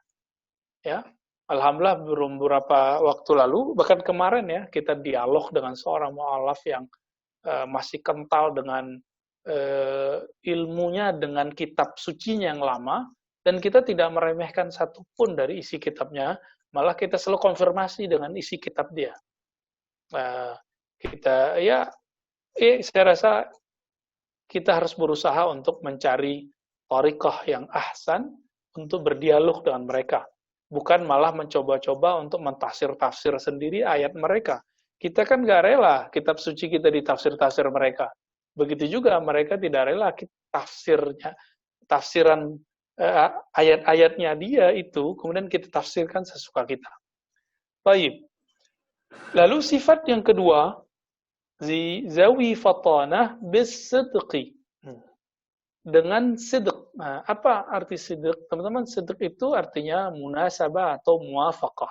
Ya, alhamdulillah beberapa waktu lalu, bahkan kemarin ya, kita dialog dengan seorang mu'alaf yang masih kental dengan ilmunya dengan kitab sucinya yang lama, dan kita tidak meremehkan satupun dari isi kitabnya, malah kita selalu konfirmasi dengan isi kitab dia. Saya rasa kita harus berusaha untuk mencari thariqah yang ahsan untuk berdialog dengan mereka. Bukan malah mencoba-coba untuk mentafsir-tafsir sendiri ayat mereka. Kita kan nggak rela kitab suci kita ditafsir-tafsir mereka. Begitu juga mereka tidak rela tafsiran ayat-ayatnya dia itu, kemudian kita tafsirkan sesuka kita. Baik. Lalu sifat yang kedua, zawi fatanah bis-sidqi. Dengan sidq. Nah, apa arti sidq? Teman-teman, sidq itu artinya munasabah atau muwafaqah.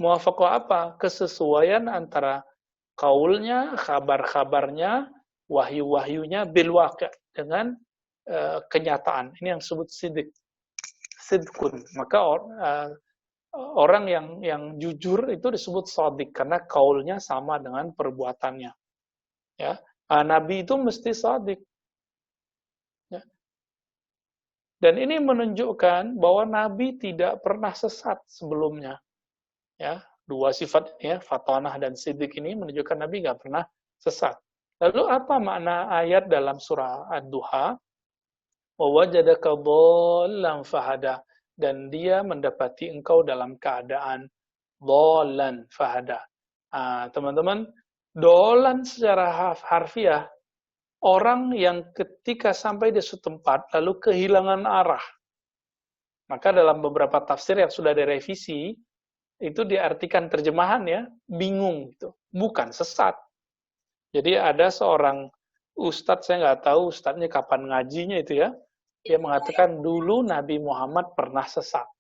Muwafaqah apa? Kesesuaian antara kaulnya, kabar-kabarnya, wahyu-wahyunya bil waqi' dengan kenyataan. Ini yang disebut sidq. Sidqun. Maka orang yang jujur itu disebut shadiq karena kaulnya sama dengan perbuatannya. Ya. Nabi itu mesti shadiq. Dan ini menunjukkan bahwa Nabi tidak pernah sesat sebelumnya. Ya, dua sifat ya, fatanah dan siddiq ini menunjukkan Nabi nggak pernah sesat. Lalu apa makna ayat dalam surah Ad-Duha? Wa wajadaka dhallan fahada, dan dia mendapati engkau dalam keadaan dhallan fahada. Teman-teman, dolan secara harfiah orang yang ketika sampai di suatu tempat lalu kehilangan arah. Maka dalam beberapa tafsir yang sudah direvisi, itu diartikan terjemahan ya, bingung gitu. Bukan sesat. Jadi ada seorang ustadz, saya nggak tahu ustadznya kapan ngajinya itu ya, dia mengatakan dulu Nabi Muhammad pernah sesat.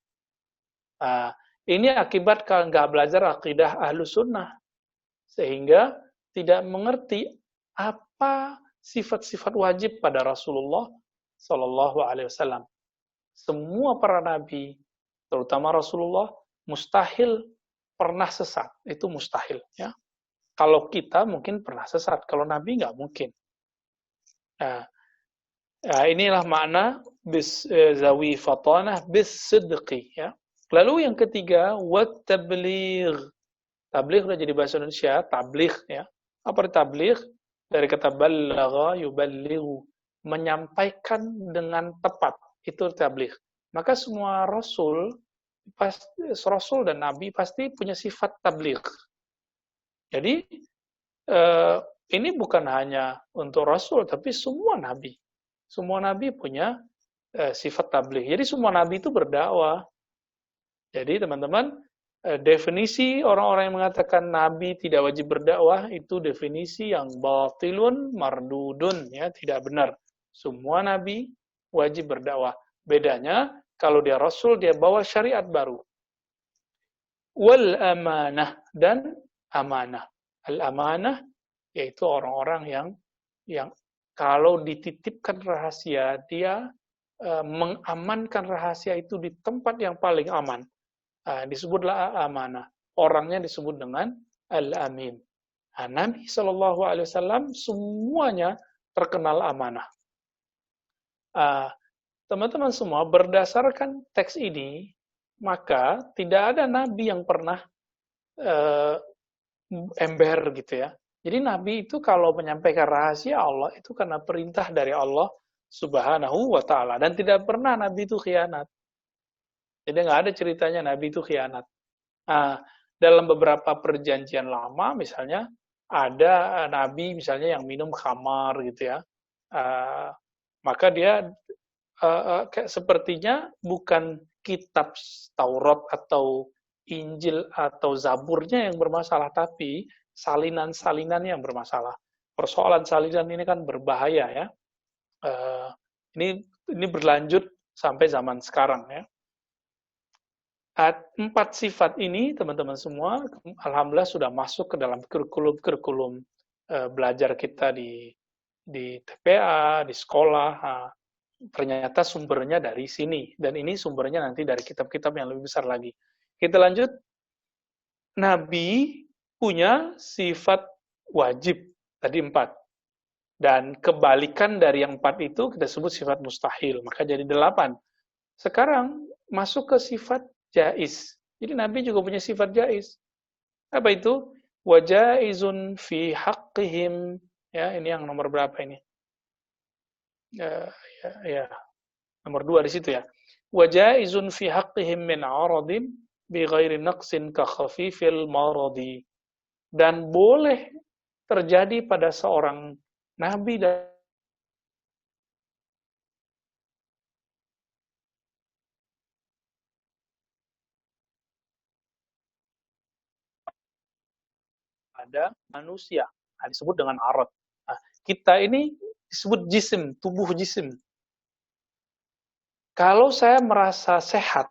Ini akibat kalau nggak belajar akidah Ahlus Sunnah. Sehingga tidak mengerti apa sifat-sifat wajib pada Rasulullah Shallallahu Alaihi Wasallam. Semua para nabi, terutama Rasulullah, mustahil pernah sesat. Itu mustahil. Ya. Kalau kita mungkin pernah sesat, kalau Nabi nggak mungkin. Nah, inilah makna zawi fatanah bis sidqi. Ya. Lalu yang ketiga, wat tabligh. Tabligh udah jadi bahasa Indonesia, tabligh. Ya. Apa itu tabligh? Dari kata ballagha yuballighu, menyampaikan dengan tepat, itu tabligh. Maka semua rasul dan nabi pasti punya sifat tabligh. Jadi ini bukan hanya untuk rasul, tapi semua nabi. Semua nabi punya sifat tabligh. Jadi semua nabi itu berdakwah. Jadi teman-teman, definisi orang-orang yang mengatakan Nabi tidak wajib berdakwah itu definisi yang batilun mardudun, ya, tidak benar. Semua Nabi wajib berdakwah. Bedanya kalau dia Rasul dia bawa syariat baru. Wal amanah, dan amanah. Al amanah yaitu orang-orang yang kalau dititipkan rahasia dia mengamankan rahasia itu di tempat yang paling aman. Disebutlah amanah. Orangnya disebut dengan al-amin. Nabi SAW semuanya terkenal amanah. Teman-teman semua, berdasarkan teks ini, maka tidak ada nabi yang pernah ember gitu ya. Jadi nabi itu kalau menyampaikan rahasia Allah itu karena perintah dari Allah Subhanahu wa ta'ala. Dan tidak pernah nabi itu khianat. Jadi nggak ada ceritanya Nabi itu khianat. Dalam beberapa perjanjian lama, misalnya ada Nabi misalnya yang minum khamar gitu ya, maka dia sepertinya bukan kitab Taurat atau Injil atau Zaburnya yang bermasalah, tapi salinan-salinan yang bermasalah. Persoalan salinan ini kan berbahaya ya. Ini berlanjut sampai zaman sekarang ya. 4 sifat ini, teman-teman semua, alhamdulillah sudah masuk ke dalam kurikulum belajar kita di TPA, di sekolah. Ternyata sumbernya dari sini. Dan ini sumbernya nanti dari kitab-kitab yang lebih besar lagi. Kita lanjut. Nabi punya sifat wajib. Tadi 4. Dan kebalikan dari yang 4 itu kita sebut sifat mustahil. Maka jadi 8. Sekarang masuk ke sifat jaiz. Jadi Nabi juga punya sifat jaiz. Apa itu? Wa jaizun fi haqqihim. Ya, ini yang nomor berapa ini? Ya. Nomor 2 di situ ya. wa jaizun fi haqqihim min 'aradin bi ghairi naqsin ka khafifil maradi. Dan boleh terjadi pada seorang nabi dan pada manusia. Nah, disebut dengan arad. Nah, kita ini disebut jisim, tubuh jisim. Kalau saya merasa sehat,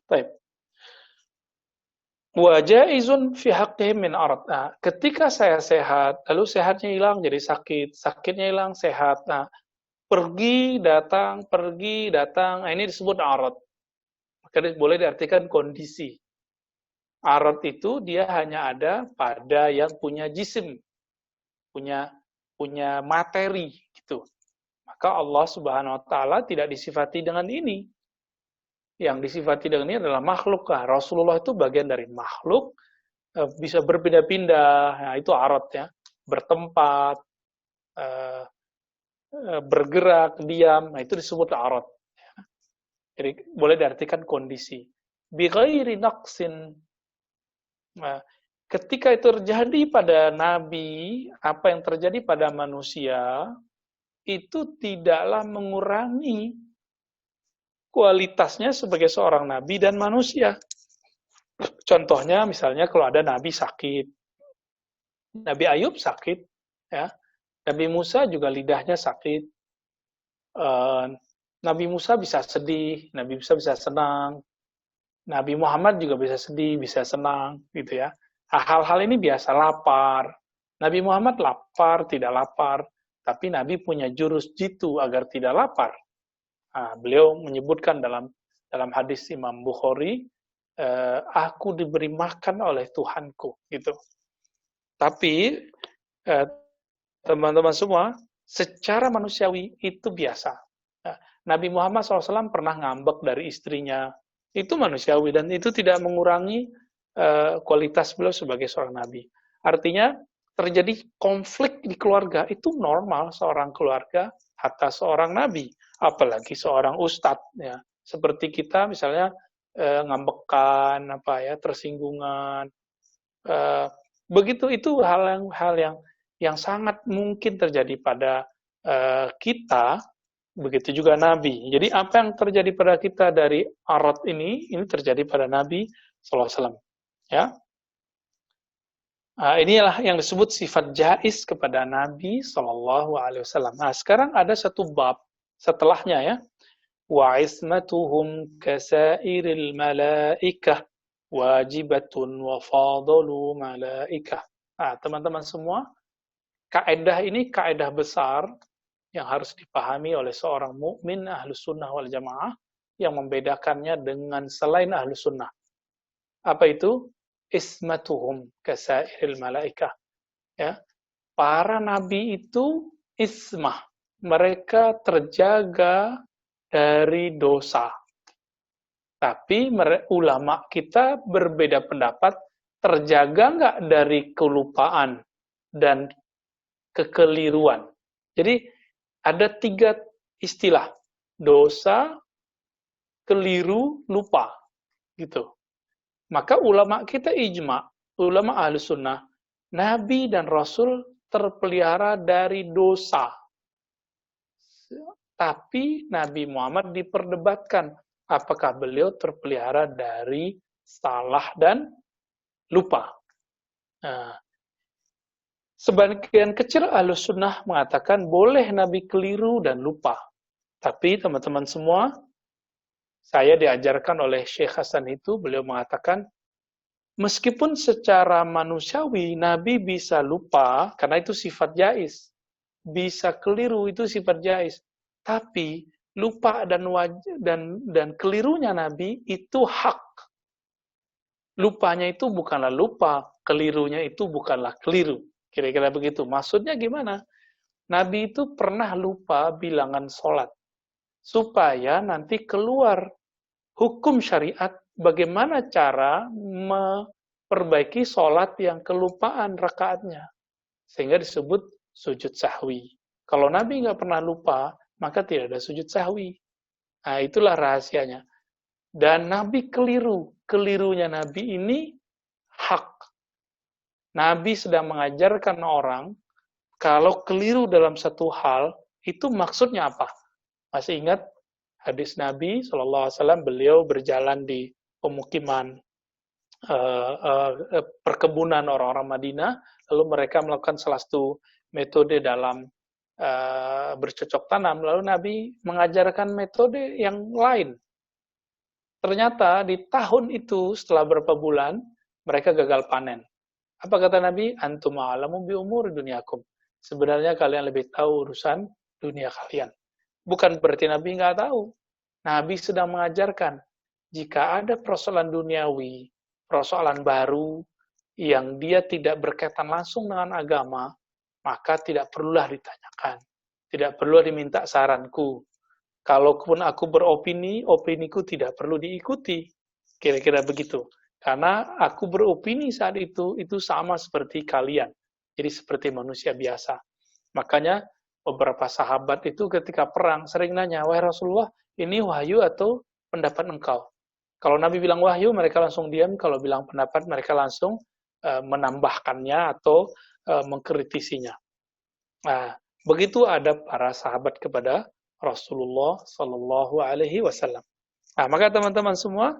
baik. Wa jaizun fi haqqihim min arad. Nah, ketika saya sehat, lalu sehatnya hilang jadi sakit, sakitnya hilang sehat. Nah, pergi datang. Nah, ini disebut arad. Maka boleh diartikan kondisi. Arad itu dia hanya ada pada yang punya jisim, punya punya materi gitu. Maka Allah Subhanahu wa taala tidak disifati dengan ini. Yang disifati dengan ini adalah makhluk. Nah, Rasulullah itu bagian dari makhluk, bisa berpindah-pindah, nah, itu arad ya, bertempat, bergerak, diam, nah itu disebut arad. Jadi boleh diartikan kondisi. Bi ghairi naqsin. Nah, ketika itu terjadi pada nabi, apa yang terjadi pada manusia itu tidaklah mengurangi kualitasnya sebagai seorang nabi dan manusia. Contohnya misalnya kalau ada nabi sakit, Nabi Ayub sakit, ya, Nabi Musa juga lidahnya sakit, Nabi Musa bisa sedih, Nabi Musa bisa senang, Nabi Muhammad juga bisa sedih, bisa senang, gitu ya. Hal-hal ini biasa, lapar. Nabi Muhammad lapar, tidak lapar, tapi Nabi punya jurus jitu agar tidak lapar. Nah, beliau menyebutkan dalam hadis Imam Bukhari, aku diberi makan oleh Tuhanku, gitu. Tapi teman-teman semua, secara manusiawi itu biasa. Nabi Muhammad SAW pernah ngambek dari istrinya, itu manusiawi dan itu tidak mengurangi kualitas beliau sebagai seorang nabi. Artinya terjadi konflik di keluarga itu normal seorang keluarga atas seorang nabi, apalagi seorang ustadz ya. Seperti kita misalnya ngambekan apa ya, tersinggungan. Begitu itu hal yang sangat mungkin terjadi pada kita. Begitu juga Nabi. Jadi apa yang terjadi pada kita dari arad ini terjadi pada Nabi SAW. Ya, inilah yang disebut sifat jais kepada Nabi SAW. Nah, sekarang ada satu bab setelahnya ya. Wa ismatuhum kasairil malaikah wajibatun wa fadalu malaikah. Nah, teman-teman semua, kaedah ini kaedah besar yang harus dipahami oleh seorang mukmin ahlus sunnah wal jamaah yang membedakannya dengan selain ahlus sunnah. Apa itu? Ismatuhum kasairil malaikah. Ya. Para nabi itu ismah. Mereka terjaga dari dosa. Tapi ulama kita berbeda pendapat, terjaga nggak dari kelupaan dan kekeliruan. Jadi ada 3 istilah, dosa, keliru, lupa, gitu. Maka ulama kita ijma, ulama ahli sunnah, Nabi dan Rasul terpelihara dari dosa. Tapi Nabi Muhammad diperdebatkan, apakah beliau terpelihara dari salah dan lupa. Nah, sebagian kecil ahlus sunnah mengatakan boleh Nabi keliru dan lupa. Tapi teman-teman semua, saya diajarkan oleh Syekh Hasan itu, beliau mengatakan, meskipun secara manusiawi Nabi bisa lupa, karena itu sifat jais. Bisa keliru, itu sifat jais. Tapi lupa dan kelirunya Nabi itu hak. lupanya itu bukanlah lupa, kelirunya itu bukanlah keliru. Kira-kira begitu. Maksudnya gimana? Nabi itu pernah lupa bilangan sholat. Supaya nanti keluar hukum syariat bagaimana cara memperbaiki sholat yang kelupaan rakaatnya. Sehingga disebut sujud sahwi. Kalau Nabi nggak pernah lupa, maka tidak ada sujud sahwi. Nah, itulah rahasianya. Dan Nabi keliru. Kelirunya Nabi ini hak. Nabi sedang mengajarkan orang, kalau keliru dalam satu hal, itu maksudnya apa? Masih ingat hadis Nabi SAW, beliau berjalan di pemukiman perkebunan orang-orang Madinah, lalu mereka melakukan salah satu metode dalam bercocok tanam, lalu Nabi mengajarkan metode yang lain. Ternyata di tahun itu setelah beberapa bulan mereka gagal panen. Apa kata Nabi? Antum a'lamu bi umur dunyakum. Sebenarnya kalian lebih tahu urusan dunia kalian. Bukan berarti Nabi nggak tahu. Nabi sedang mengajarkan jika ada persoalan duniawi, persoalan baru yang dia tidak berkaitan langsung dengan agama, maka tidak perlulah ditanyakan. Tidak perlu diminta saranku. Kalaupun aku beropini, opiniku tidak perlu diikuti. Kira-kira begitu. Karena aku beropini saat itu sama seperti kalian. Jadi seperti manusia biasa. Makanya beberapa sahabat itu ketika perang sering nanya, wahai Rasulullah, ini wahyu atau pendapat engkau? Kalau Nabi bilang wahyu, mereka langsung diam. Kalau bilang pendapat, mereka langsung menambahkannya atau mengkritisinya. Nah, begitu ada para sahabat kepada Rasulullah Sallallahu Alaihi Wasallam. Nah, maka teman-teman semua,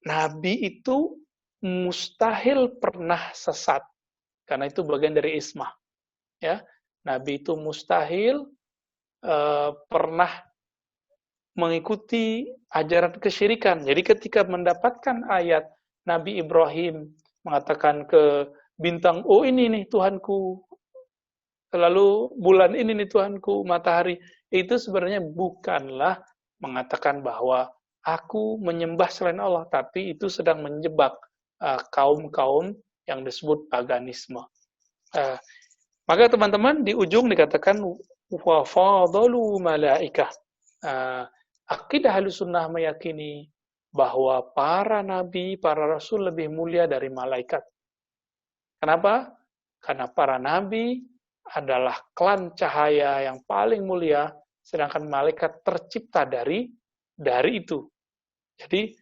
Nabi itu mustahil pernah sesat, karena itu bagian dari ismah. Ya, Nabi itu mustahil pernah mengikuti ajaran kesyirikan. Jadi ketika mendapatkan ayat Nabi Ibrahim mengatakan ke bintang, oh ini nih Tuhanku, lalu bulan ini nih Tuhanku, matahari, itu sebenarnya bukanlah mengatakan bahwa aku menyembah selain Allah, tapi itu sedang menjebak kaum-kaum yang disebut paganisme. Maka teman-teman di ujung dikatakan wa fadalu malaikah. Akidah Ahlussunnah meyakini bahwa para nabi, para rasul lebih mulia dari malaikat. Kenapa? Karena para nabi adalah klan cahaya yang paling mulia, sedangkan malaikat tercipta dari itu. Jadi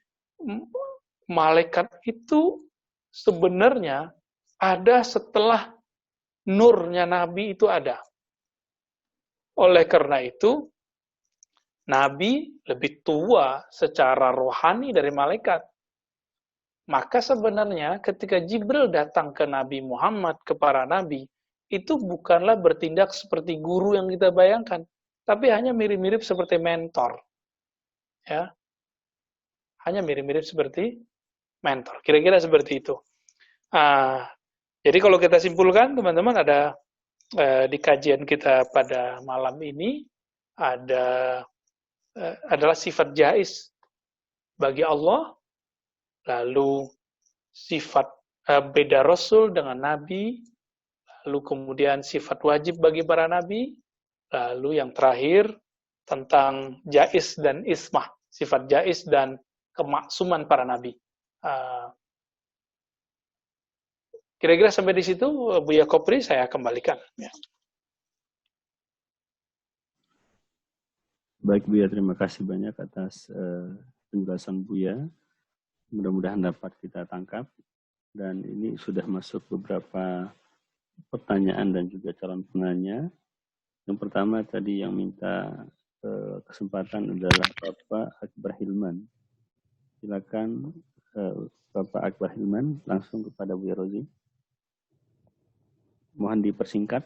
malaikat itu sebenarnya ada setelah nurnya Nabi itu ada. Oleh karena itu, Nabi lebih tua secara rohani dari malaikat. Maka sebenarnya ketika Jibril datang ke Nabi Muhammad, ke para nabi, itu bukanlah bertindak seperti guru yang kita bayangkan, tapi hanya mirip-mirip seperti mentor. Ya. Hanya mirip-mirip seperti mentor. Kira-kira seperti itu. Jadi kalau kita simpulkan, teman-teman, ada di kajian kita pada malam ini, adalah sifat jaiz bagi Allah, lalu sifat beda Rasul dengan Nabi, lalu kemudian sifat wajib bagi para Nabi, lalu yang terakhir tentang jaiz dan ismah, sifat jaiz dan kemaksuman para Nabi. Kira-kira sampai di situ, Buya Kopri, saya kembalikan. Ya. Baik Buya, terima kasih banyak atas penjelasan Buya. Mudah-mudahan dapat kita tangkap. Dan ini sudah masuk beberapa pertanyaan dan juga calon penanya. Yang pertama tadi yang minta kesempatan adalah Bapak Akbar Hilman. Silakan Bapak Akbar Hilman langsung kepada Buya Rozi. Mohon dipersingkat.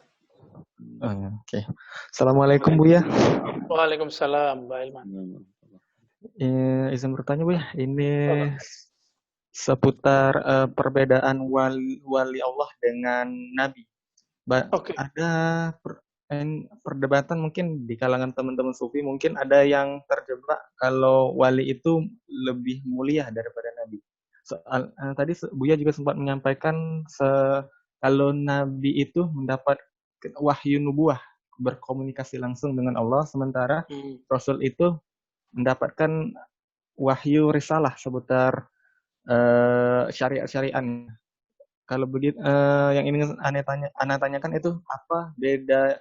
Oke. Assalamualaikum Buya. Waalaikumsalam, Mbak Ilman. Izin bertanya Buya, ini seputar perbedaan wali Allah dengan Nabi. Ada perdebatan mungkin di kalangan teman-teman sufi, mungkin ada yang terjebak kalau wali itu lebih mulia daripada Nabi. soal tadi Buya juga sempat menyampaikan kalau Nabi itu mendapat wahyu nubuah, berkomunikasi langsung dengan Allah, sementara Rasul itu mendapatkan wahyu risalah seputar syariat-syariat. Kalau begitu, yang ingin Ana tanyakan itu apa beda?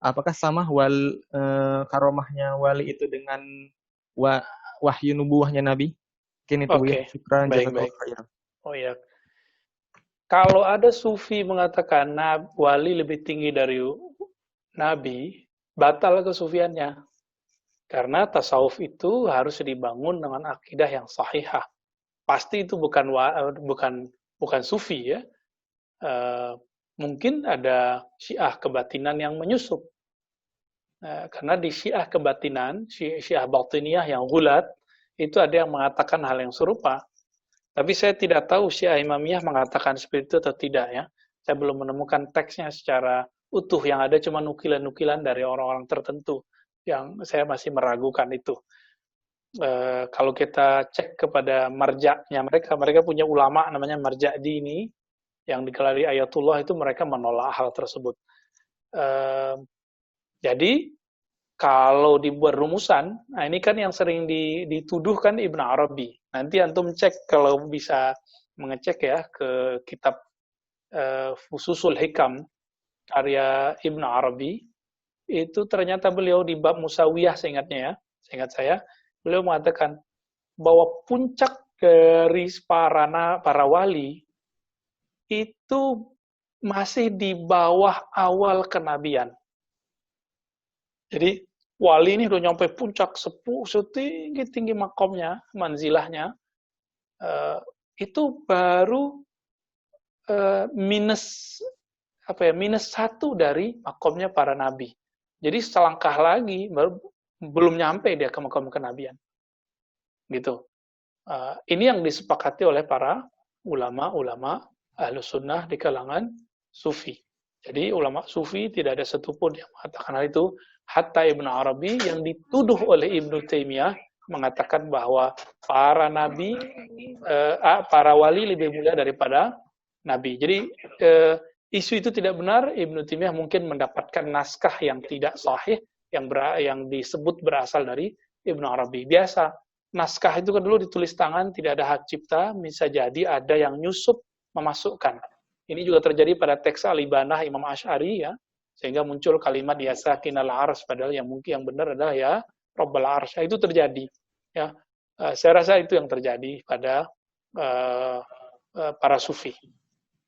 Apakah sama karomahnya wali itu dengan wahyu nubuahnya Nabi? Mungkin itu ya. Syukran, jazakallahu khairan. Oh ya. Kalau ada sufi mengatakan wali lebih tinggi dari Nabi, batal kesufiannya. Karena tasawuf itu harus dibangun dengan akidah yang sahihah. Pasti itu bukan sufi ya. Mungkin ada syiah kebatinan yang menyusup. Karena di syiah kebatinan, syiah batiniyah yang gulat, itu ada yang mengatakan hal yang serupa. Tapi saya tidak tahu syiah imamiyah mengatakan seperti itu atau tidak ya. Saya belum menemukan teksnya secara utuh, yang ada cuma nukilan-nukilan dari orang-orang tertentu yang saya masih meragukan itu. Kalau kita cek kepada marjaknya mereka punya ulama namanya marja dini yang digelari Ayatullah, itu mereka menolak hal tersebut. Jadi kalau dibuat rumusan, nah ini kan yang sering dituduhkan Ibn Arabi. Nanti antum cek kalau bisa mengecek ya ke kitab Fususul Hikam karya Ibn Arabi. Itu ternyata beliau di bab Musawiyah seingat saya, beliau mengatakan bahwa puncak dari para wali itu masih di bawah awal kenabian. Jadi wali ini udah nyampe puncak setinggi makomnya, manzilahnya, itu baru minus 1 dari makomnya para nabi. Jadi selangkah lagi belum nyampe dia ke makom kenabian. Gitu. Ini yang disepakati oleh para ulama-ulama Ahlus Sunnah di kalangan Sufi. Jadi ulama Sufi tidak ada satupun yang mengatakan hal itu. Hatta Ibn Arabi yang dituduh oleh Ibnu Taimiyah mengatakan bahwa para nabi, para wali lebih mulia daripada nabi. Jadi isu itu tidak benar. Ibnu Taimiyah mungkin mendapatkan naskah yang tidak sahih yang disebut berasal dari Ibn Arabi. Biasa naskah itu kan dulu ditulis tangan, tidak ada hak cipta, bisa jadi ada yang nyusup memasukkan. Ini juga terjadi pada teks Al-Ibanah Imam Asy'ari ya, sehingga muncul kalimat ya sakinal arsy, padahal yang benar adalah ya Rabbal arsy. Itu terjadi ya. Saya rasa itu yang terjadi pada para sufi.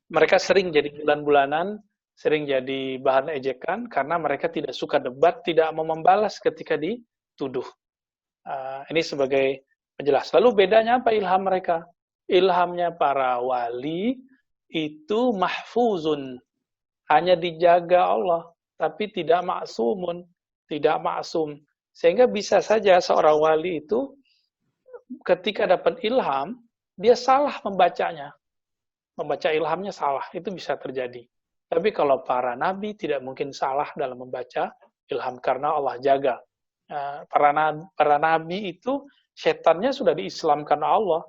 Mereka sering jadi bulan-bulanan, sering jadi bahan ejekan karena mereka tidak suka debat, tidak mau membalas ketika dituduh. Ini sebagai penjelas. Lalu bedanya apa ilham mereka? Ilhamnya para wali itu mahfuzun, hanya dijaga Allah, tapi tidak maksum. Sehingga bisa saja seorang wali itu ketika dapat ilham, dia salah membacanya. Membaca ilhamnya salah, itu bisa terjadi. Tapi kalau para nabi tidak mungkin salah dalam membaca ilham karena Allah jaga. Para nabi itu setannya sudah diislamkan Allah.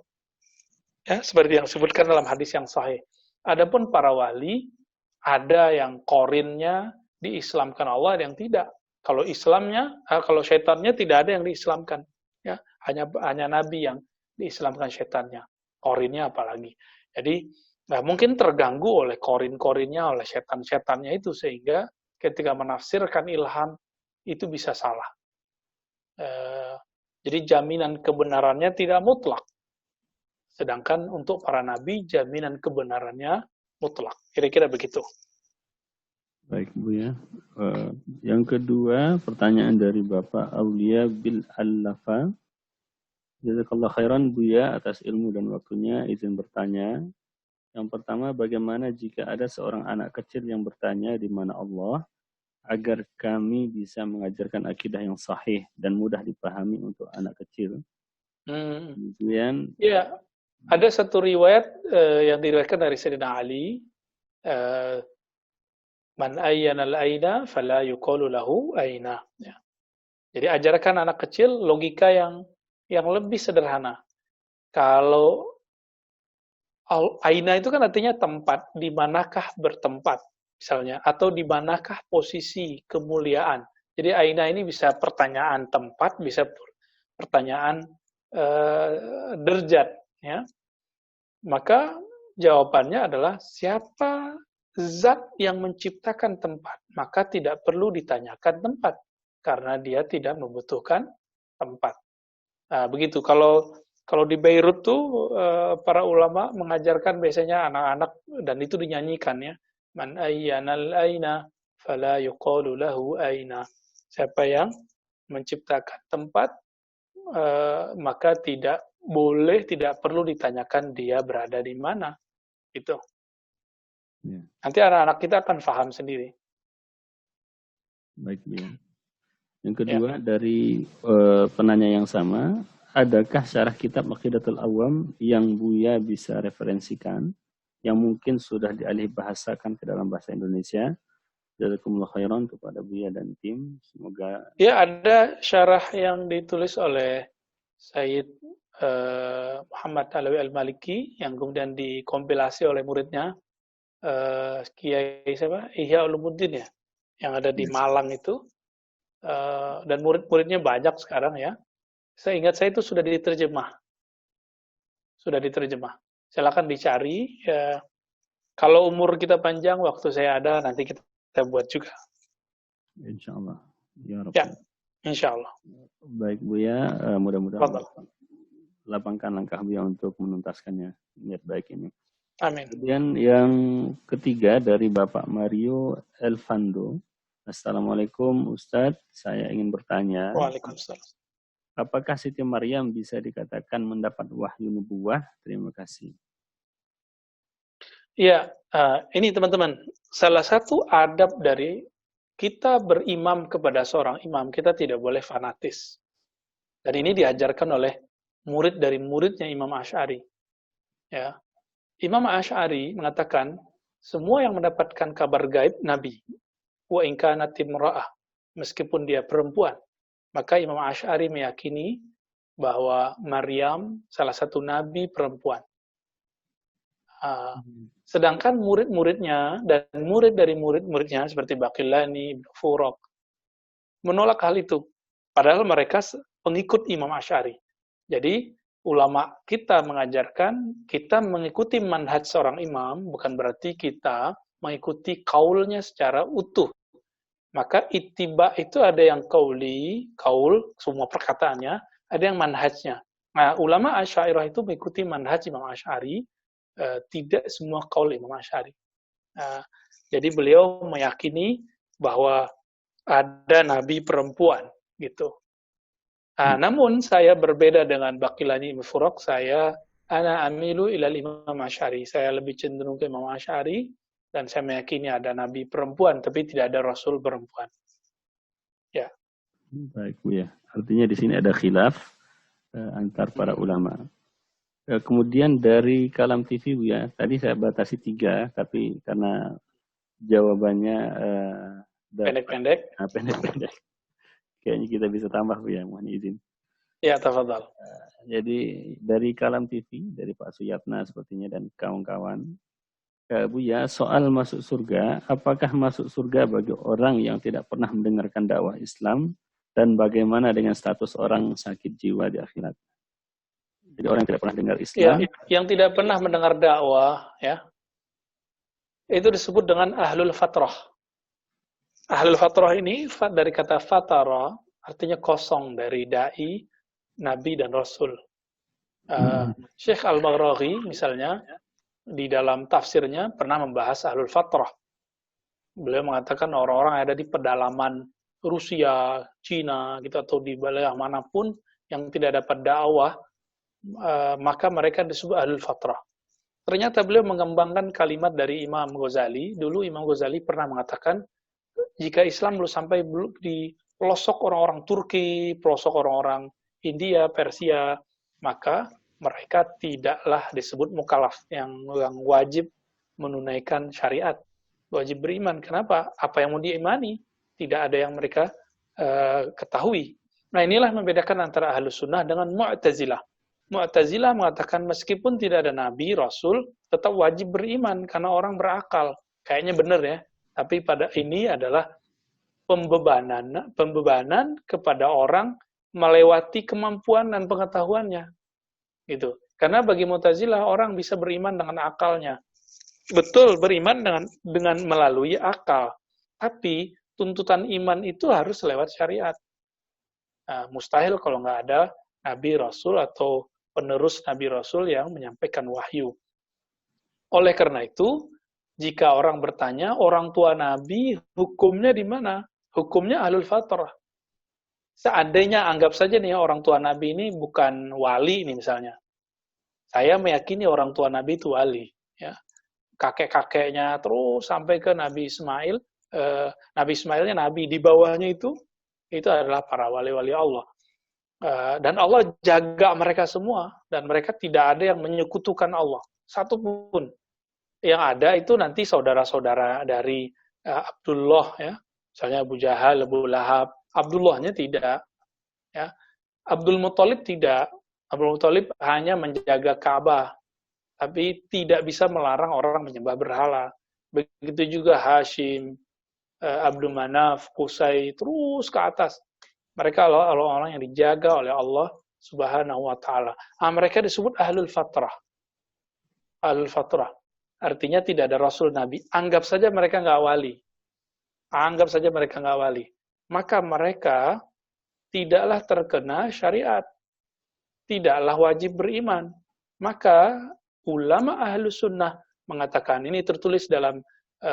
Ya, seperti yang disebutkan dalam hadis yang sahih. Adapun para wali, ada yang korinnya diislamkan Allah, ada yang tidak. Kalau syaitannya tidak ada yang diislamkan. Ya, hanya nabi yang diislamkan syaitannya. Korinnya apalagi. Jadi, mungkin terganggu oleh korin-korinnya, oleh setan-setannya itu, sehingga ketika menafsirkan ilham, itu bisa salah. Jadi jaminan kebenarannya tidak mutlak. Sedangkan untuk para nabi, jaminan kebenarannya mutlak. Kira-kira begitu. Baik, Bu ya. Yang kedua, pertanyaan dari Bapak Aulia Bil Allafa. Jazakallah khairan Bu ya atas ilmu dan waktunya. Izin bertanya. Yang pertama, bagaimana jika ada seorang anak kecil yang bertanya di mana Allah, agar kami bisa mengajarkan akidah yang sahih dan mudah dipahami untuk anak kecil. Kemudian, ya, ada satu riwayat yang diriwayatkan dari Sayyidina Ali, man ayyana al-aina fala yuqalu lahu aina. Ya. Jadi ajarkan anak kecil logika yang lebih sederhana. Kalau Aina itu kan artinya tempat, di manakah bertempat, misalnya, atau di manakah posisi kemuliaan. Jadi aina ini bisa pertanyaan tempat, bisa pertanyaan derajat, ya. Maka jawabannya adalah siapa zat yang menciptakan tempat, maka tidak perlu ditanyakan tempat karena dia tidak membutuhkan tempat. Nah, begitu. Kalau di Beirut tuh para ulama mengajarkan biasanya anak-anak dan itu dinyanyikan ya. Man ayyanal aina fala yuqalu lahu aina. Siapa yang menciptakan tempat maka tidak perlu ditanyakan dia berada di mana. Itu. Ya. Nanti anak-anak kita akan paham sendiri. Baik, ya. Yang kedua dari penanya yang sama, adakah syarah kitab Aqidatul Awam yang Buya bisa referensikan yang mungkin sudah dialih bahasakan ke dalam bahasa Indonesia? Jazakumullah khairan kepada Buya dan tim. Semoga ya ada syarah yang ditulis oleh Sayyid Muhammad Alawi Al-Maliki yang kemudian dikompilasi oleh muridnya Kiai siapa? Ihya Ulumuddin ya, yang ada di Malang itu. Dan murid-muridnya banyak sekarang ya. Saya ingat saya itu sudah diterjemah. Silakan dicari. Ya. Kalau umur kita panjang, waktu saya ada, nanti kita buat juga. insya Allah. Ya, Rabbi. Ya, insya Allah. Baik Buya, mudah-mudahan lapangkan langkah Buya untuk menuntaskannya, niat baik ini. Amin. Kemudian yang ketiga dari Bapak Mario Elvando. Assalamualaikum Ustadz, saya ingin bertanya. Waalaikumsalam. Apakah Siti Maryam bisa dikatakan mendapat wahyu nubuwah? Terima kasih. Ya, ini teman-teman, salah satu adab dari kita berimam kepada seorang imam, kita tidak boleh fanatis. Dan ini diajarkan oleh murid dari muridnya Imam Asy'ari. Ya. Imam Asy'ari mengatakan, semua yang mendapatkan kabar gaib Nabi, wa in kanat imra'ah, meskipun dia perempuan, maka Imam Asy'ari meyakini bahwa Maryam salah satu nabi perempuan. Sedangkan murid-muridnya dan murid dari murid-muridnya seperti Baqillani, Ibnu Furaq menolak hal itu. Padahal mereka pengikut Imam Asy'ari. Jadi ulama kita mengajarkan kita mengikuti manhaj seorang imam bukan berarti kita mengikuti kaulnya secara utuh. Maka ittiba itu ada yang kaul, semua perkataannya, ada yang manhajnya. Nah, ulama Asy'ariyah itu mengikuti manhaj Imam Asy'ari, tidak semua kaul Imam Asy'ari. Jadi beliau meyakini bahwa ada nabi perempuan, gitu. Namun saya berbeda dengan Baqillani Ibnu Furaq, ana amilu ilal Imam Asy'ari. Saya lebih cenderung ke Imam Asy'ari, dan saya meyakini ada nabi perempuan, tapi tidak ada rasul perempuan. Ya. Baik Bu ya. Artinya di sini ada khilaf antar para ulama. Kemudian dari Kalam TV Bu ya, tadi saya batasi 3, tapi karena jawabannya pendek-pendek. Pendek-pendek. Kayaknya kita bisa tambah Bu ya, mohon izin. Ya, tafadhal. Jadi dari Kalam TV, dari Pak Suyatna sepertinya dan kawan-kawan. Bu ya, soal masuk surga, apakah masuk surga bagi orang yang tidak pernah mendengarkan dakwah Islam, dan bagaimana dengan status orang sakit jiwa di akhirat? Jadi orang yang tidak pernah dengar Islam. Ya, yang tidak pernah mendengar dakwah, ya, itu disebut dengan ahlul fatrah. Ahlul fatrah ini dari kata fatara, artinya kosong dari dai, nabi dan rasul. Syekh Al-Baghawi misalnya, di dalam tafsirnya pernah membahas ahlul fatrah. Beliau mengatakan orang-orang yang ada di pedalaman Rusia, Cina, gitu, atau di wilayah manapun yang tidak dapat dakwah, maka mereka disebut ahlul fatrah. Ternyata beliau mengembangkan kalimat dari Imam Ghazali. Dulu Imam Ghazali pernah mengatakan, jika Islam belum sampai di pelosok orang-orang Turki, pelosok orang-orang India, Persia, maka mereka tidaklah disebut mukallaf yang wajib menunaikan syariat, wajib beriman. Kenapa? Apa yang mau diimani? Tidak ada yang mereka ketahui. Nah, inilah membedakan antara Ahlus Sunnah dengan Mu'tazilah. Mu'tazilah mengatakan meskipun tidak ada nabi, rasul, tetap wajib beriman karena orang berakal. Kayaknya benar ya. Tapi pada ini adalah pembebanan kepada orang melewati kemampuan dan pengetahuannya. Gitu. Karena bagi Mu'tazilah orang bisa beriman dengan akalnya. Betul, beriman dengan melalui akal. Tapi tuntutan iman itu harus lewat syariat. Nah, mustahil kalau nggak ada nabi, rasul, atau penerus nabi rasul yang menyampaikan wahyu. Oleh karena itu, jika orang bertanya, orang tua nabi hukumnya di mana? Hukumnya ahlul fatrah. Seandainya anggap saja nih orang tua nabi ini bukan wali nih misalnya. Saya meyakini orang tua nabi itu wali, ya. Kakek-kakeknya terus sampai ke Nabi Ismail. Nabi Ismailnya nabi, di bawahnya itu adalah para wali-wali Allah. Dan Allah jaga mereka semua, dan mereka tidak ada yang menyekutukan Allah, satupun. Yang ada itu nanti saudara-saudara dari Abdullah, ya, misalnya Abu Jahal, Abu Lahab. Abdullahnya tidak, ya. Abdul Muthalib tidak. Abdul Muthalib hanya menjaga Ka'bah, tapi tidak bisa melarang orang menyembah berhala. Begitu juga Hashim, Abdul Manaf, Qusay, terus ke atas. Mereka adalah orang-orang yang dijaga oleh Allah Subhanahu wa Ta'ala. Mereka disebut ahlul fatrah. Ahlul fatrah. Artinya tidak ada Rasul Nabi. Anggap saja mereka nggak wali. Anggap saja mereka nggak wali. Maka mereka tidaklah terkena syariat. Tidaklah wajib beriman. Maka ulama ahlus sunnah mengatakan, ini tertulis dalam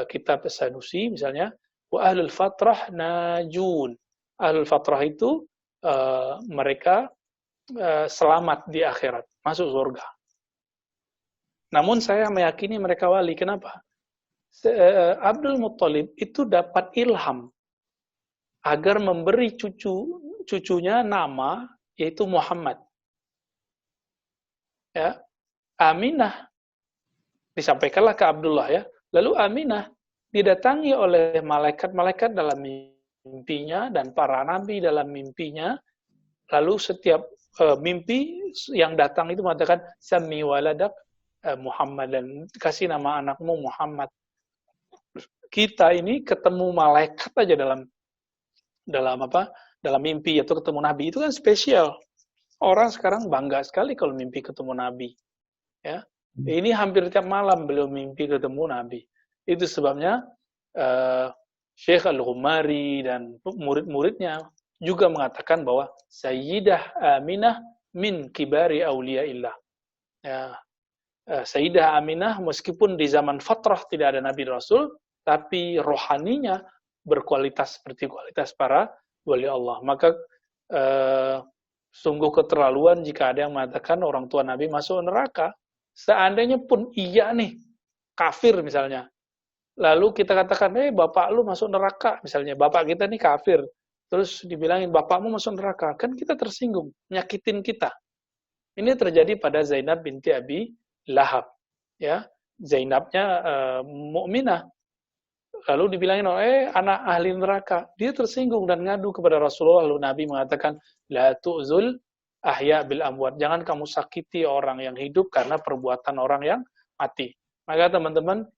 kitab Sanusi misalnya, wa ahlul fatrah najun. Ahlul fatrah itu mereka selamat di akhirat, masuk surga. Namun saya meyakini mereka wali. Kenapa? Abdul Muthalib itu dapat ilham agar memberi cucunya nama yaitu Muhammad. Ya, Aminah disampaikanlah ke Abdullah, ya. Lalu Aminah didatangi oleh malaikat-malaikat dalam mimpinya dan para nabi dalam mimpinya. Lalu setiap mimpi yang datang itu mengatakan sami waladak Muhammad, dan kasih nama anakmu Muhammad. Kita ini ketemu malaikat aja dalam mimpi atau ketemu nabi itu kan spesial. Orang sekarang bangga sekali kalau mimpi ketemu nabi, ya. Ini hampir tiap malam beliau mimpi ketemu nabi. Itu sebabnya Syekh Al-Ghumari dan murid-muridnya juga mengatakan bahwa Sayyidah Aminah min kibari awliyaillah. Ya, Sayyidah Aminah meskipun di zaman fatrah tidak ada nabi rasul, tapi rohaninya berkualitas seperti kualitas para wali Allah. Maka sungguh keterlaluan jika ada yang mengatakan orang tua nabi masuk neraka. Seandainya pun iya nih, kafir misalnya. Lalu kita katakan, bapak lu masuk neraka misalnya. Bapak kita nih kafir. Terus dibilangin, bapakmu masuk neraka. Kan kita tersinggung, nyakitin kita. Ini terjadi pada Zainab binti Abi Lahab. Ya, Zainabnya mukminah. Lalu dibilangin, anak ahli neraka. Dia tersinggung dan ngadu kepada Rasulullah. Lalu Nabi mengatakan, la tu'zul ahya bil amwat. Jangan kamu sakiti orang yang hidup karena perbuatan orang yang mati. Maka teman-teman,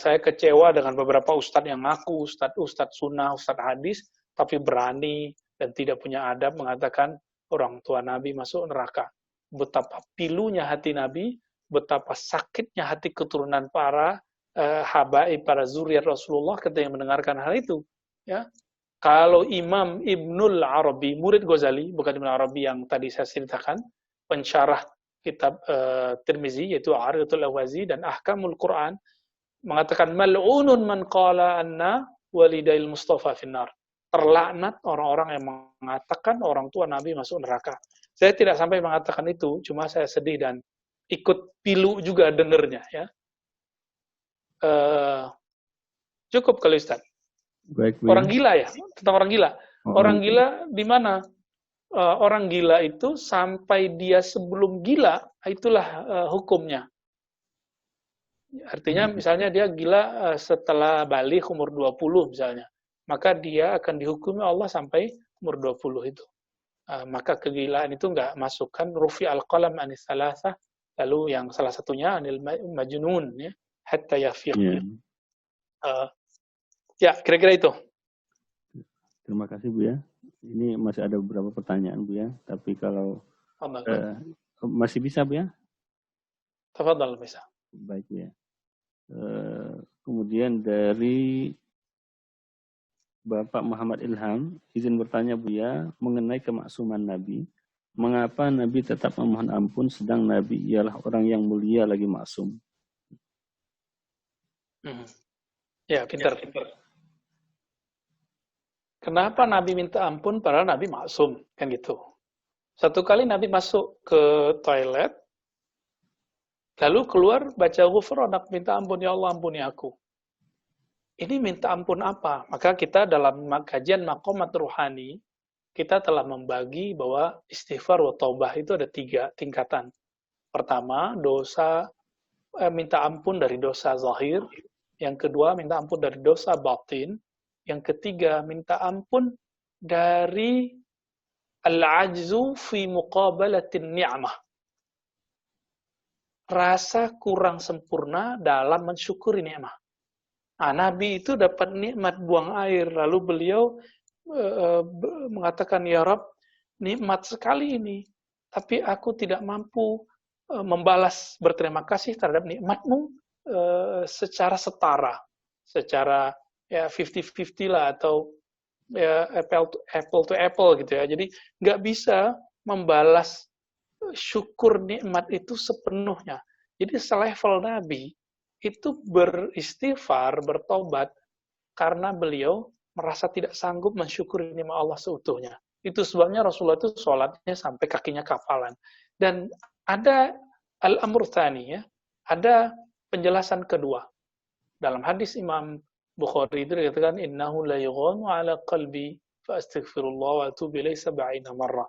saya kecewa dengan beberapa ustadz yang ngaku ustadz sunnah, ustadz hadis, tapi berani dan tidak punya adab mengatakan orang tua Nabi masuk neraka. Betapa pilunya hati Nabi, betapa sakitnya hati keturunan para habaib, para zuriat Rasulullah ketika mendengarkan hal itu. Ya. Kalau Imam Ibnul Arabi, murid Ghazali, bukan Ibnul Arabi yang tadi saya ceritakan, pensyarah kitab Tirmizi, yaitu Aridatul Awazi dan Ahkamul Quran, mengatakan, mal'unun man qala anna walidail Mustafa finnar. Terlaknat orang-orang yang mengatakan orang tua Nabi masuk neraka. Saya tidak sampai mengatakan itu, cuma saya sedih dan ikut pilu juga dengernya. Ya. Cukup kali Ustaz. Baik, orang gila ya, tentang orang gila. Orang gila di mana? Orang gila itu sampai dia sebelum gila, itulah hukumnya. Artinya misalnya dia gila setelah balik umur 20 misalnya. Maka dia akan dihukumi Allah sampai umur 20 itu. maka kegilaan itu nggak masukkan rufi al-qalam anis salasah, lalu yang salah satunya anil majnun, ya, hatta yafiq. Ya. Ya, kira-kira itu. Terima kasih Bu ya. Ini masih ada beberapa pertanyaan Bu ya, tapi kalau masih bisa Bu ya? Tafadhal bisa. Baik Bu ya. Kemudian dari Bapak Muhammad Ilham, izin bertanya Bu ya, mengenai kemaksuman Nabi. Mengapa Nabi tetap memohon ampun sedang Nabi ialah orang yang mulia lagi maksum? Ya, pintar. Kenapa Nabi minta ampun padahal Nabi maksum? Kan gitu. Satu kali Nabi masuk ke toilet, lalu keluar baca ghufranak, minta ampun, ya Allah ampuni aku. Ini minta ampun apa? Maka kita dalam kajian maqamat ruhani, kita telah membagi bahwa istighfar wa taubah itu ada 3 tingkatan. Pertama, minta ampun dari dosa zahir. Yang kedua, minta ampun dari dosa batin. Yang ketiga, minta ampun dari al-ajzu fi muqabalatin ni'mah. Rasa kurang sempurna dalam mensyukuri nikmat. Nabi itu dapat nikmat buang air, lalu beliau mengatakan, ya Rabb, nikmat sekali ini, tapi aku tidak mampu membalas berterima kasih terhadap nikmatmu secara setara, secara ya 50-50 lah, atau ya apple to apple gitu ya. Jadi nggak bisa membalas syukur nikmat itu sepenuhnya. Jadi selevel Nabi itu beristighfar, bertobat, karena beliau merasa tidak sanggup mensyukuri nikmat Allah seutuhnya. Itu sebabnya Rasulullah itu sholatnya sampai kakinya kapalan. Dan ada al-amr tsani, ya, ada penjelasan kedua. Dalam hadis Imam Bukhari itu dikatakan, innahu la yughanu ala qalbi fa astaghfirullah wa atubu ilaihi 70 marrah.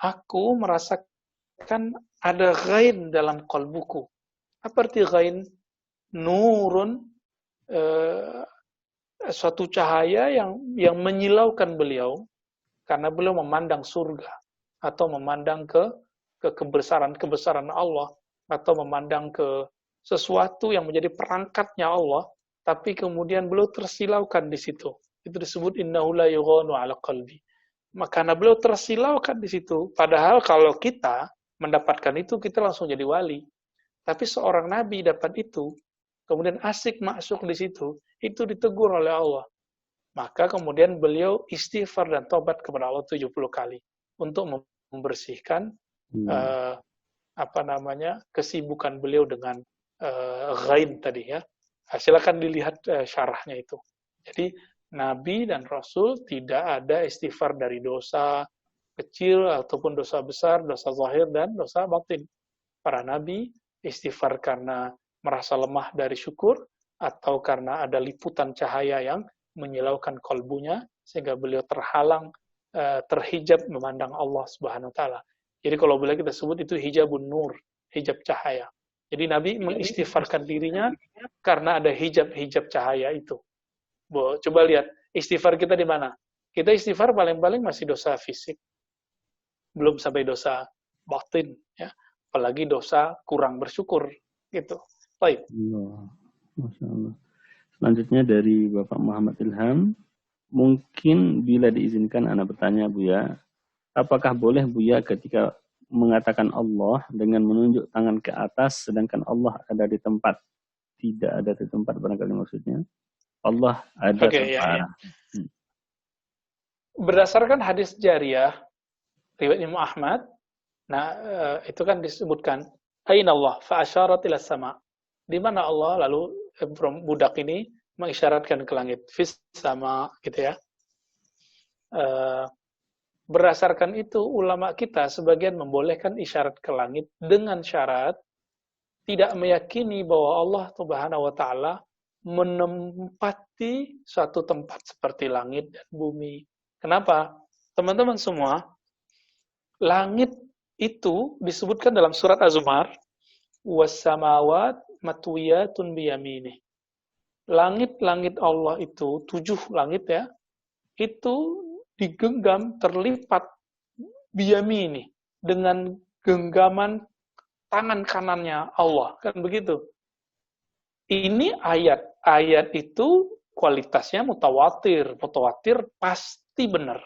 Aku merasakan ada ghain dalam qalbuku. Apa arti ghain? Nurun, suatu cahaya yang menyilaukan beliau karena beliau memandang surga atau memandang ke kebesaran Allah, atau memandang ke sesuatu yang menjadi perangkatnya Allah, tapi kemudian beliau tersilaukan di situ. Itu disebut innahu la yughanu ala qalbi. Maka karena beliau tersilaukan di situ, padahal kalau kita mendapatkan itu kita langsung jadi wali. Tapi seorang nabi dapat itu, kemudian asik masuk di situ, itu ditegur oleh Allah. Maka kemudian beliau istighfar dan tobat kepada Allah 70 kali untuk membersihkan kesibukan beliau dengan ghain tadi, ya. Silakan dilihat syarahnya itu. Jadi Nabi dan Rasul tidak ada istighfar dari dosa kecil ataupun dosa besar, dosa zahir dan dosa batin. Para Nabi istighfar karena merasa lemah dari syukur, atau karena ada liputan cahaya yang menyilaukan kalbunya, sehingga beliau terhalang, terhijab memandang Allah Subhanahu wa Ta'ala. Jadi kalau boleh kita sebut itu hijabun nur, hijab cahaya. Jadi Nabi mengistighfarkan dirinya karena ada hijab cahaya itu. Coba lihat, istighfar kita di mana? Kita istighfar paling-paling masih dosa fisik. Belum sampai dosa batin, ya. Apalagi dosa kurang bersyukur, gitu. Baik. Masya Allah. Selanjutnya dari Bapak Muhammad Ilham, mungkin bila diizinkan anak bertanya Buya, apakah boleh Buya ketika mengatakan Allah dengan menunjuk tangan ke atas, sedangkan Allah ada di tempat, tidak ada di tempat, barangkali maksudnya Allah ada tempat. Ya. Berdasarkan hadis jariyah riwayat Imam Ahmad, itu kan disebutkan aina Allah fa asyarat ila sama. Di mana Allah? Lalu budak ini mengisyaratkan ke langit, fis sama, gitu ya. Berdasarkan itu ulama kita sebagian membolehkan isyarat ke langit dengan syarat tidak meyakini bahwa Allah Subhanahu wa Ta'ala menempati suatu tempat seperti langit dan bumi. Kenapa? Teman-teman semua, langit itu disebutkan dalam surat Az-Zumar, was-samawat matwiyatun biyaminih. Langit-langit Allah itu, 7 langit, ya, itu digenggam, terlipat biyamini, dengan genggaman tangan kanannya Allah, kan begitu. Ini ayat itu kualitasnya mutawatir pasti benar.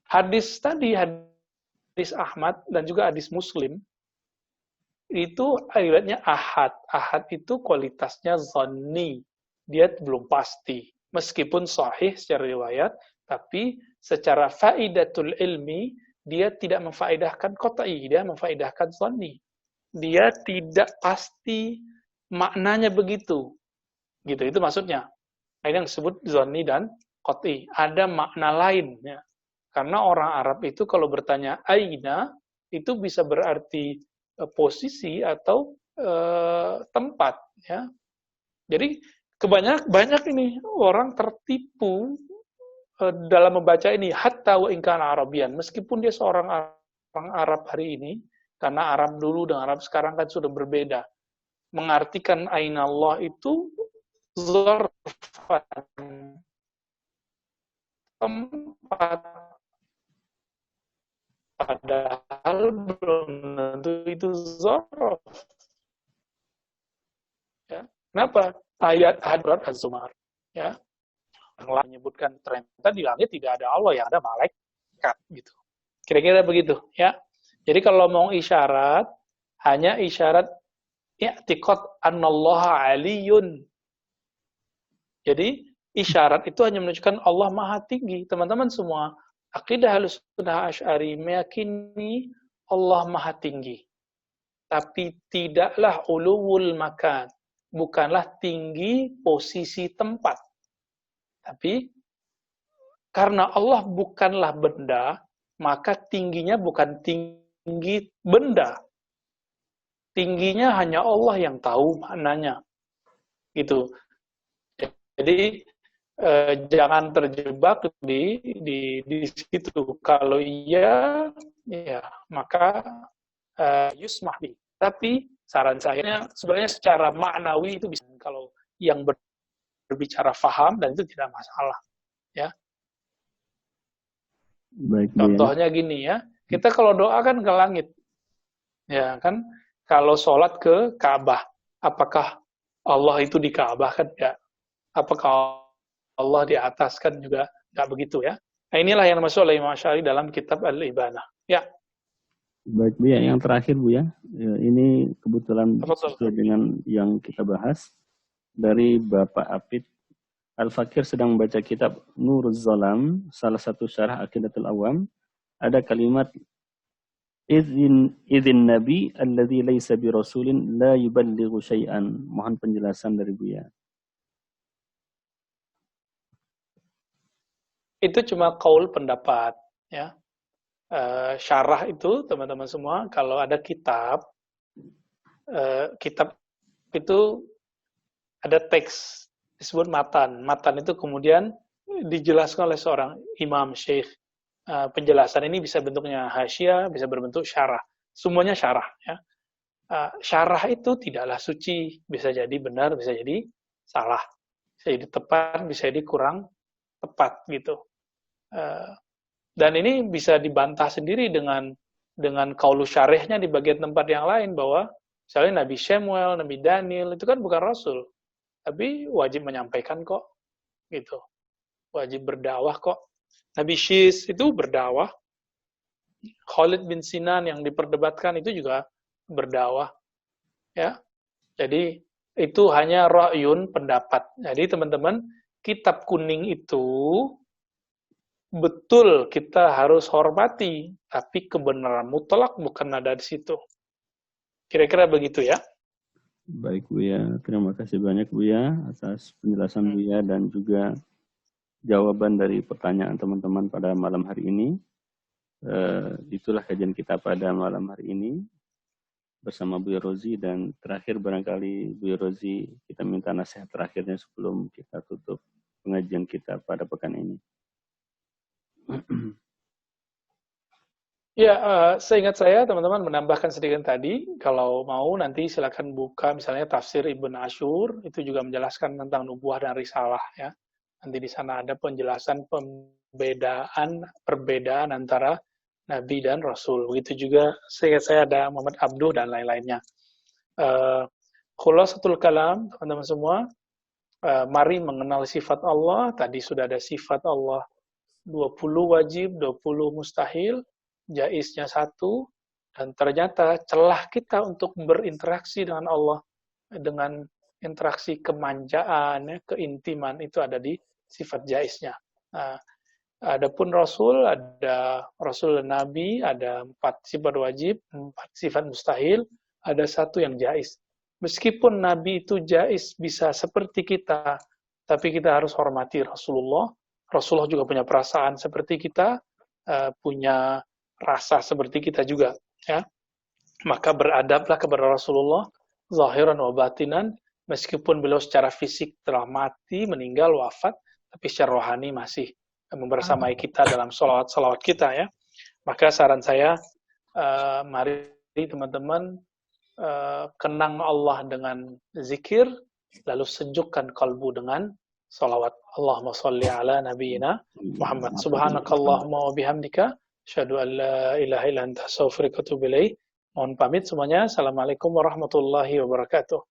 Hadis tadi, hadis Ahmad dan juga hadis Muslim, itu ayatnya ahad. Ahad itu kualitasnya zonni, dia belum pasti. Meskipun sahih secara riwayat, tapi secara faidatul ilmi, dia tidak memfaedahkan qat'i, dia memfaedahkan zonni. Dia tidak pasti maknanya begitu. Gitu, itu maksudnya. Ini yang disebut zonni dan qat'i. Ada makna lain. Ya. Karena orang Arab itu kalau bertanya aina, itu bisa berarti posisi atau tempat. Ya. Jadi banyak ini orang tertipu dalam membaca ini hatta wa in kana Arabian, meskipun dia seorang orang Arab hari ini, karena Arab dulu dan Arab sekarang kan sudah berbeda. Mengartikan aina Allah itu zarfan, tempat, padahal belum tentu itu zarf. Ya. Kenapa? Ayat Hadrat Az-Zumar. Ya. Yang menyebutkan ternyata di langit tidak ada Allah, yang ada malaikat gitu. Kira-kira begitu, ya. Jadi kalau mau isyarat, hanya isyarat i'tiqad annallaha aliyun. Jadi isyarat itu hanya menunjukkan Allah Maha Tinggi. Teman-teman semua, akidah Ahlussunnah Asy'ari meyakini Allah Maha Tinggi. Tapi tidaklah uluwul makan, bukanlah tinggi posisi tempat. Tapi karena Allah bukanlah benda, maka tingginya bukan tinggi benda. Tingginya hanya Allah yang tahu maknanya. Gitu. Jadi jangan terjebak di situ. Kalau iya, ya maka yusmah bi. Tapi saran saya sebenarnya secara maknawi itu bisa, kalau yang berbicara faham, dan itu tidak masalah, ya. Baik, Contohnya gini ya, kita kalau doa kan ke langit, ya kan. Kalau sholat ke Ka'bah, apakah Allah itu di Ka'bah? Kan ya. Apakah Allah di atas? Kan juga nggak begitu ya. Nah, inilah yang dimaksud oleh Imam Asy'ari dalam kitab Al-Ibanah. Ya. Baik Bu ya, yang terakhir Bu ya, ini kebetulan sesuai dengan yang kita bahas. Dari Bapak Apit, Al-Fakir sedang membaca kitab Nuruz Zalam, salah satu syarah Aqidatul Awam. Ada kalimat Idzin Nabi alladzi laisa bi rasulin la yuballighu syai'an. Mohon penjelasan dari Buya. Itu cuma qaul pendapat, ya. Syarah itu teman-teman semua, kalau ada kitab itu ada teks disebut matan. Matan itu kemudian dijelaskan oleh seorang imam syekh. Penjelasan ini bisa bentuknya hasyiah, bisa berbentuk syarah. Semuanya syarah. Ya. Syarah itu tidaklah suci. Bisa jadi benar, bisa jadi salah. Bisa jadi tepat, bisa jadi kurang tepat gitu. Dan ini bisa dibantah sendiri dengan qaulu syarihnya di bagian tempat yang lain, bahwa misalnya Nabi Samuel, Nabi Daniel itu kan bukan rasul, tapi wajib menyampaikan kok, gitu. Wajib berdakwah kok. Nabi Syis itu berdakwah. Khalid bin Sinan yang diperdebatkan itu juga berdakwah. Ya. Jadi itu hanya ra'yun, pendapat. Jadi teman-teman, kitab kuning itu betul kita harus hormati, tapi kebenaran mutlak bukan ada di situ. Kira-kira begitu ya. Baik Buya, terima kasih banyak Buya atas penjelasan Buya dan juga jawaban dari pertanyaan teman-teman pada malam hari ini. Itulah kajian kita pada malam hari ini bersama Buya Rozi, dan terakhir barangkali Buya Rozi kita minta nasihat terakhirnya sebelum kita tutup pengajian kita pada pekan ini. Ya, seingat saya teman-teman menambahkan sedikit tadi, kalau mau nanti silakan buka misalnya tafsir Ibn Ashur, itu juga menjelaskan tentang nubuah dan risalah ya. Nanti di sana ada penjelasan perbedaan antara Nabi dan Rasul. Begitu juga saya ada Muhammad Abduh dan lain-lainnya. Khulasatul kalam, teman-teman semua, mari mengenal sifat Allah. Tadi sudah ada sifat Allah 20 wajib, 20 mustahil, jaiznya 1, dan ternyata celah kita untuk berinteraksi dengan Allah, dengan interaksi kemanjaan, keintiman, itu ada di sifat jaiznya. Nah, adapun Rasul, ada Rasul dan Nabi, ada 4 sifat wajib, 4 sifat mustahil, ada 1 yang jaiz. Meskipun Nabi itu jaiz bisa seperti kita, tapi kita harus hormati Rasulullah. Rasulullah juga punya perasaan seperti kita, punya rasa seperti kita juga. Ya. Maka beradablah kepada Rasulullah, zahiran wa batinan, meskipun beliau secara fisik telah mati, meninggal, wafat, tapi secara rohani masih membersamai kita dalam salawat-salawat kita. Ya. Maka saran saya, mari teman-teman, kenang Allah dengan zikir, lalu sejukkan kalbu dengan salawat. Allahumma salli ala nabiyyina Muhammad. Subhanakallahumma wa bihamdika, asyhadu an la ilaha illa anta, astaghfiruka wa atubu ilaik. Mohon pamit semuanya. Assalamualaikum warahmatullahi wabarakatuh.